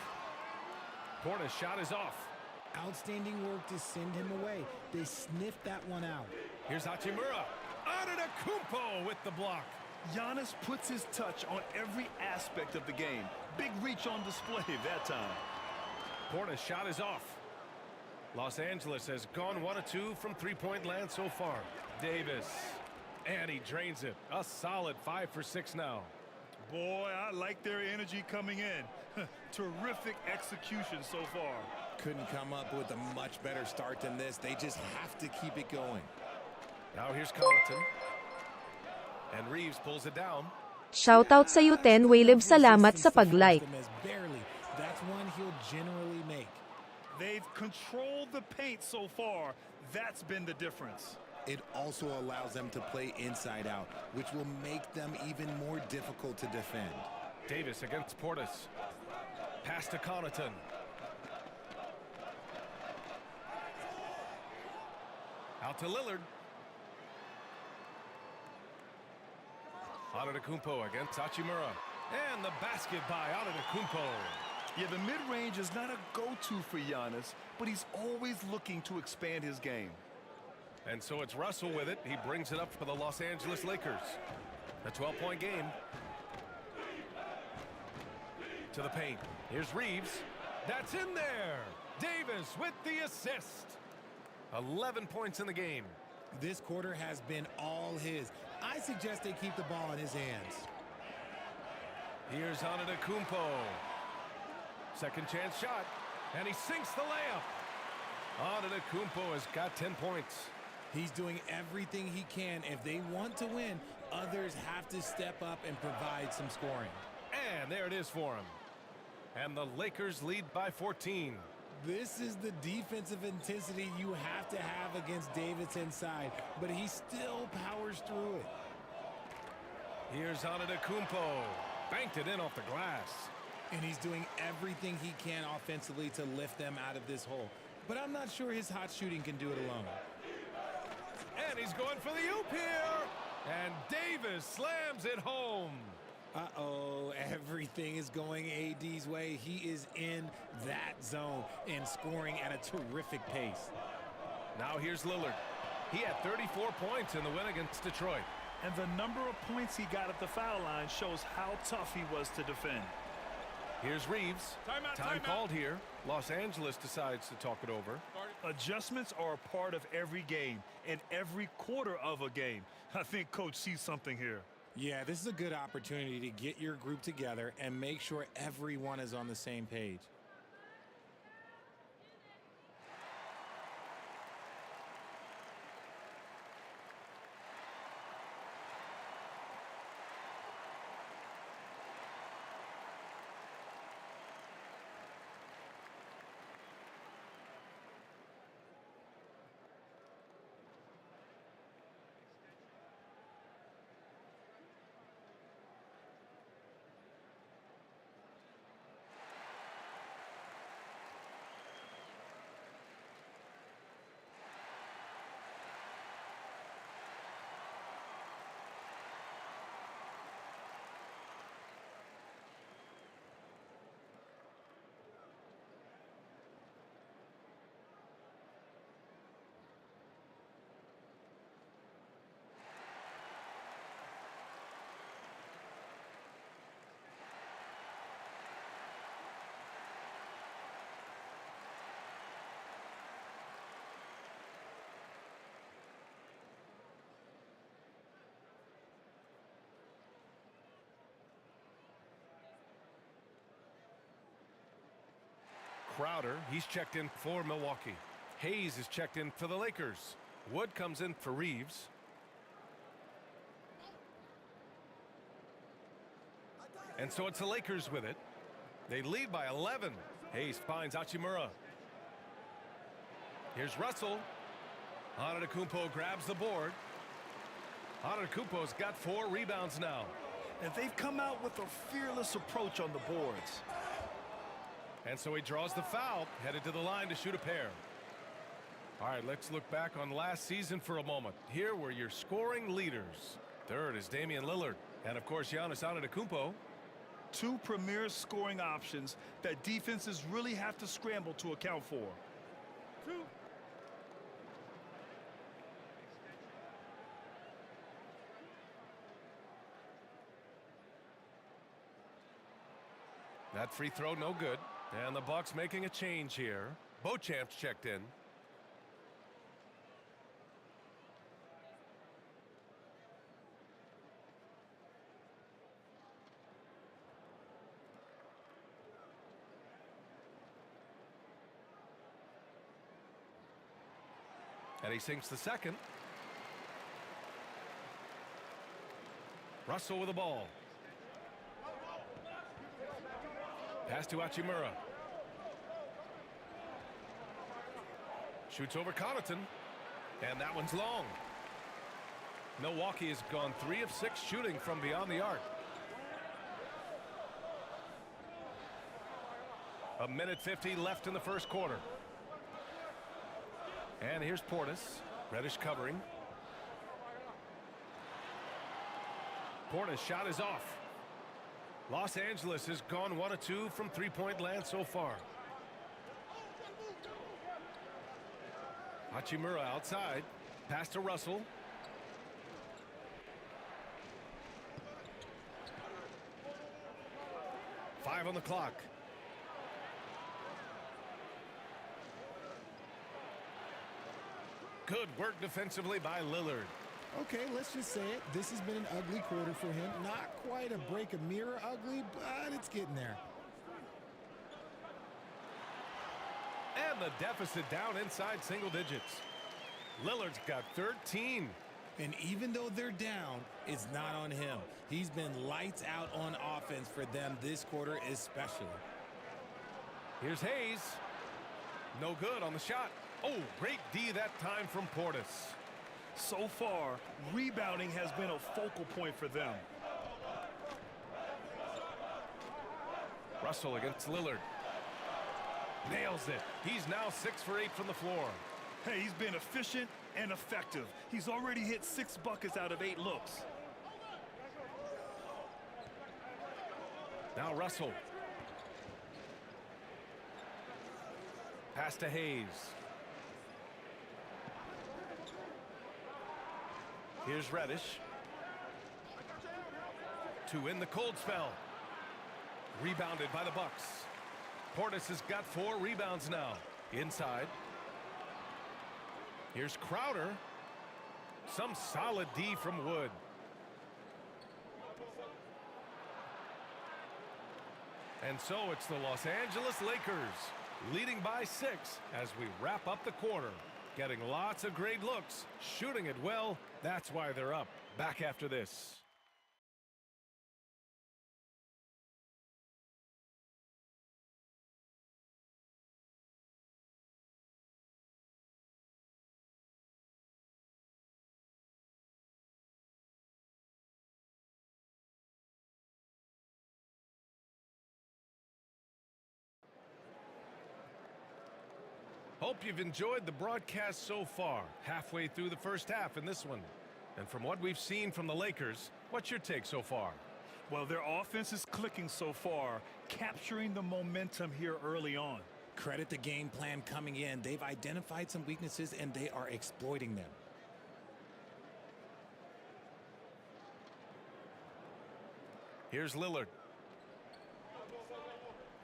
Portis' shot is off. Outstanding work to send him away. They sniffed that one out. Here's Hachimura. Antetokounmpo with the block. Giannis puts his touch on every aspect of the game. Big reach on display that time. Portis' shot is off. Los Angeles has gone 1 of 2 from three-point land so far. Davis. And he drains it. A solid 5 for 6 now. Boy, I like their energy coming in. Terrific execution so far. Couldn't come up with a much better start than this. They just have to keep it going. Now here's Connaughton. And Reeves pulls it down. Shoutout sa iyo 10 Waleb, salamat sa pag-like. That's one he'll generally make. They've controlled the paint so far. That's been the difference. It also allows them to play inside out, which will make them even more difficult to defend. Davis against Portis. Pass to Connaughton. Out to Lillard. Antetokounmpo against Hachimura. And the basket by Antetokounmpo. Yeah, the mid-range is not a go-to for Giannis, but he's always looking to expand his game. And so it's Russell with it. He brings it up for the Los Angeles Lakers. A 12-point game. To the paint. Here's Reeves. That's in there. Davis with the assist. 11 points in the game. This quarter has been all his. I suggest they keep the ball in his hands. Here's Antetokounmpo. Second chance shot. And he sinks the layup. Antetokounmpo has got 10 points. He's doing everything he can. If they want to win, others have to step up and provide some scoring. And there it is for him. And the Lakers lead by 14. This is the defensive intensity you have to have against Davis inside, but he still powers through it. Here's Antetokounmpo. Banked it in off the glass. And he's doing everything he can offensively to lift them out of this hole. But I'm not sure his hot shooting can do it alone. And he's going for the oop here. And Davis slams it home. Uh-oh, everything is going AD's way. He is in that zone and scoring at a terrific pace. Now here's Lillard. He had 34 points in the win against Detroit. And the number of points he got at the foul line shows how tough he was to defend. Here's Reeves. Time called here. Los Angeles decides to talk it over. Adjustments are a part of every game and every quarter of a game. I think Coach sees something here. Yeah, this is a good opportunity to get your group together and make sure everyone is on the same page. Crowder, he's checked in for Milwaukee. Hayes is checked in for the Lakers. Wood comes in for Reeves. And so it's the Lakers with it. They lead by 11. Hayes finds Hachimura. Here's Russell. Antetokounmpo grabs the board. Antetokounmpo's got 4 rebounds now. And they've come out with a fearless approach on the boards. And so he draws the foul, headed to the line to shoot a pair. All right, let's look back on last season for a moment. Here were your scoring leaders. Third is Damian Lillard. And, of course, Giannis Antetokounmpo. 2 premier scoring options that defenses really have to scramble to account for. 2. That free throw no good. And the Bucks making a change here. Beauchamps checked in. And he sinks the second. Russell with the ball. Pass to Hachimura. Shoots over Connaughton. And that one's long. Milwaukee has gone 3 of 6 shooting from beyond the arc. A minute 50 left in the first quarter. And here's Portis. Reddish covering. Portis' shot is off. Los Angeles has gone 1 of 2 from three-point land so far. Hachimura outside. Pass to Russell. Five on the clock. Good work defensively by Lillard. Okay, let's just say it. This has been an ugly quarter for him. Not quite a break a mirror ugly, but it's getting there. And the deficit down inside single digits. Lillard's got 13. And even though they're down, it's not on him. He's been lights out on offense for them this quarter especially. Here's Hayes. No good on the shot. Oh, great D that time from Portis. So far, rebounding has been a focal point for them. Russell against Lillard. Nails it. He's now 6 for 8 from the floor. Hey, he's been efficient and effective. He's already hit 6 buckets out of 8 looks. Now Russell. Pass to Hayes. Here's Reddish. To win the cold spell. Rebounded by the Bucks. Portis has got 4 rebounds now. Inside. Here's Crowder. Some solid D from Wood. And so it's the Los Angeles Lakers leading by 6 as we wrap up the quarter. Getting lots of great looks, shooting it well. That's why they're up. Back after this. Hope you've enjoyed the broadcast so far. Halfway through the first half in this one. And from what we've seen from the Lakers, what's your take so far? Well, their offense is clicking so far, capturing the momentum here early on. Credit the game plan coming in. They've identified some weaknesses and they are exploiting them. Here's Lillard.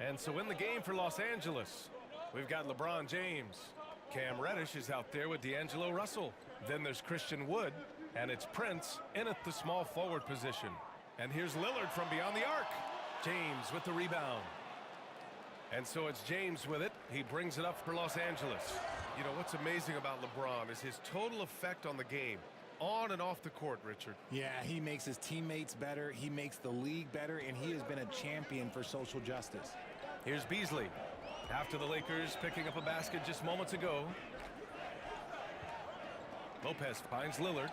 And so in the game for Los Angeles, we've got LeBron James. Cam Reddish is out there with D'Angelo Russell. Then there's Christian Wood, and it's Prince in at the small forward position. And here's Lillard from beyond the arc. James with the rebound. And so it's James with it. He brings it up for Los Angeles. You know, what's amazing about LeBron is his total effect on the game. On and off the court, Richard. Yeah, he makes his teammates better. He makes the league better, and he has been a champion for social justice. Here's Beasley. After the Lakers picking up a basket just moments ago. Lopez finds Lillard.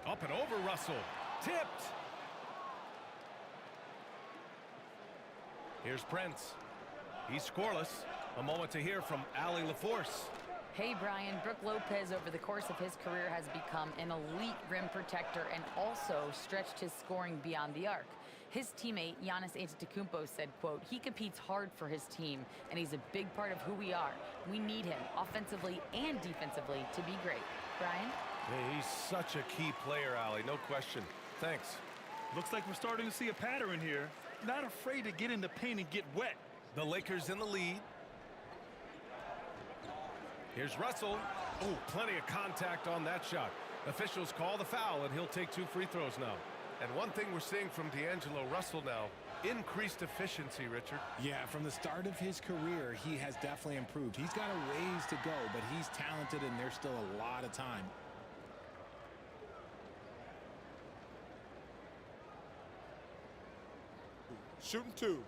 Up and over Russell. Tipped. Here's Prince. He's scoreless. A moment to hear from Allie LaForce. Hey, Brian, Brook Lopez over the course of his career has become an elite rim protector and also stretched his scoring beyond the arc. His teammate, Giannis Antetokounmpo, said, quote, he competes hard for his team, and he's a big part of who we are. We need him, offensively and defensively, to be great. Brian? Yeah, he's such a key player, Allie, no question. Thanks. Looks like we're starting to see a pattern here. Not afraid to get in the paint and get wet. The Lakers in the lead. Here's Russell. Oh, plenty of contact on that shot. Officials call the foul, and he'll take 2 free throws now. And one thing we're seeing from D'Angelo Russell now, increased efficiency, Richard. Yeah, from the start of his career, he has definitely improved. He's got a ways to go, but he's talented, and there's still a lot of time. Shooting 2.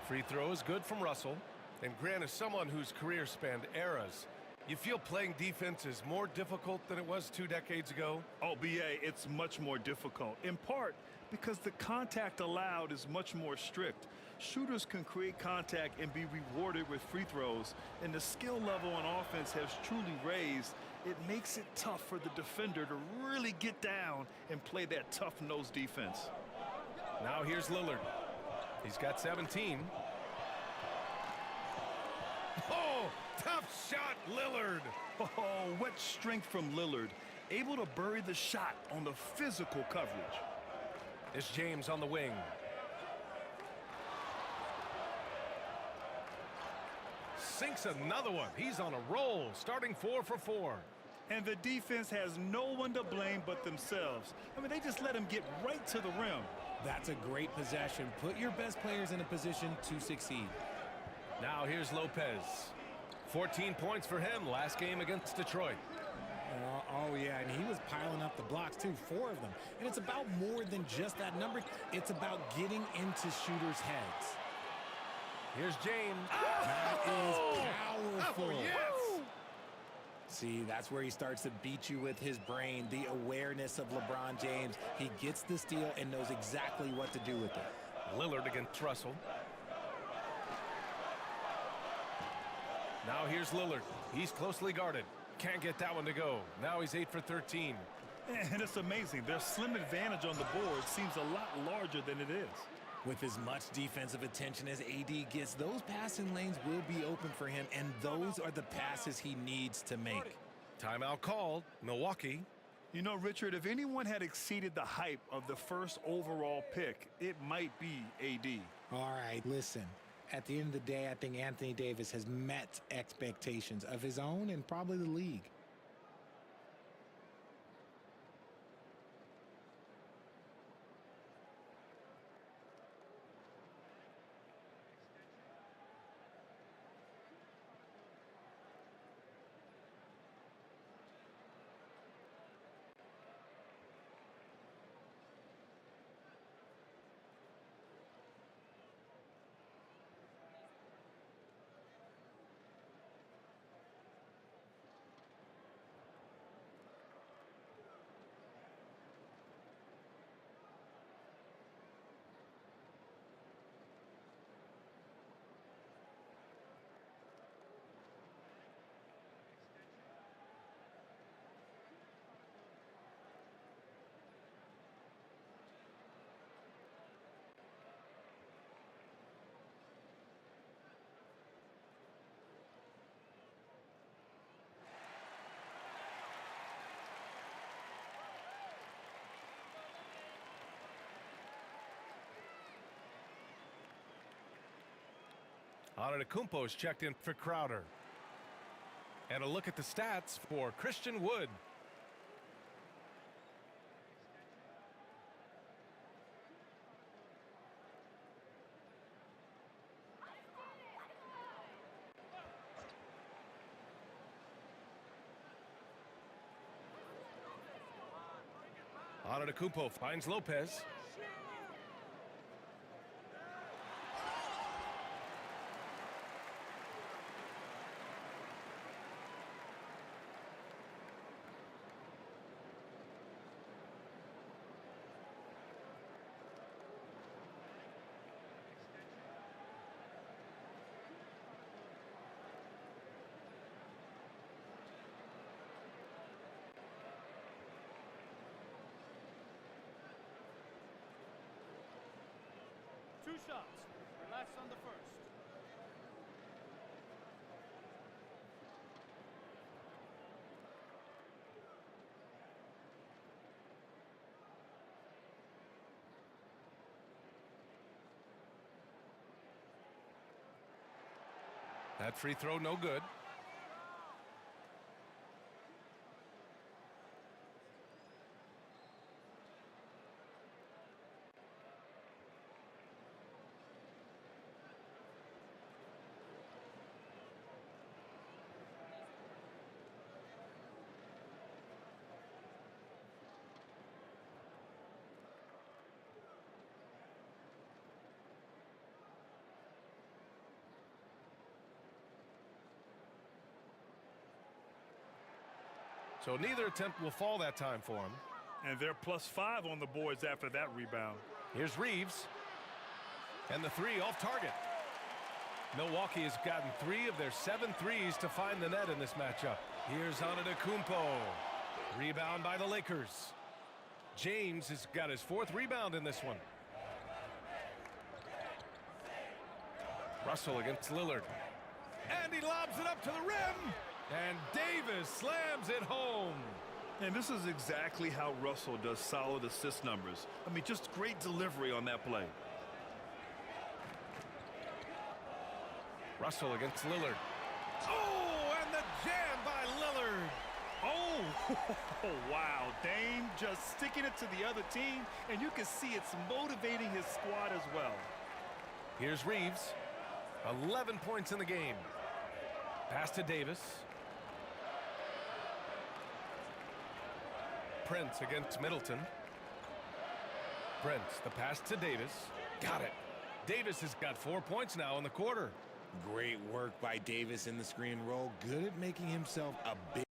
Free throw is good from Russell. And Grant is someone whose career spanned eras. You feel playing defense is more difficult than it was 2 decades ago? Oh, BA, it's much more difficult, in part because the contact allowed is much more strict. Shooters can create contact and be rewarded with free throws, and the skill level on offense has truly raised. It makes it tough for the defender to really get down and play that tough-nosed defense. Now here's Lillard. He's got 17. Oh, tough shot, Lillard. Oh, what strength from Lillard. Able to bury the shot on the physical coverage. It's James on the wing. Sinks another one. He's on a roll, starting 4 for 4. And the defense has no one to blame but themselves. I mean, they just let him get right to the rim. That's a great possession. Put your best players in a position to succeed. Now here's Lopez. 14 points for him last game against Detroit. Oh, yeah, and he was piling up the blocks, too, 4 of them. And it's about more than just that number. It's about getting into shooters' heads. Here's James. That is powerful. Oh, yes. See, that's where he starts to beat you with his brain, the awareness of LeBron James. He gets the steal and knows exactly what to do with it. Lillard against Russell. Now here's Lillard. He's closely guarded. Can't get that one to go. Now he's 8 for 13. And it's amazing. Their slim advantage on the board seems a lot larger than it is. With as much defensive attention as AD gets, those passing lanes will be open for him, and those are the passes he needs to make. Timeout called. Milwaukee. You know, Richard, if anyone had exceeded the hype of the first overall pick, it might be AD. All right, listen. At the end of the day, I think Anthony Davis has met expectations of his own and probably the league. Antetokounmpo's checked in for Crowder. And a look at the stats for Christian Wood. Antetokounmpo finds Lopez. Two shots. Relax on the first. That free throw no good. So neither attempt will fall that time for him. And they're +5 on the boards after that rebound. Here's Reeves. And the three off target. Milwaukee has gotten 3 of their 7 threes to find the net in this matchup. Here's Antetokounmpo. Rebound by the Lakers. James has got his 4th rebound in this one. Russell against Lillard. And he lobs it up to the rim. And Davis slams it home. And this is exactly how Russell does solid assist numbers. I mean, just great delivery on that play. Russell against Lillard. Oh, and the jam by Lillard. Oh, wow. Dame just sticking it to the other team, and you can see it's motivating his squad as well. Here's Reeves. 11 points in the game. Pass to Davis. Prince against Middleton. Prince, the pass to Davis. Got it. Davis has got 4 points now in the quarter. Great work by Davis in the screen roll. Good at making himself a big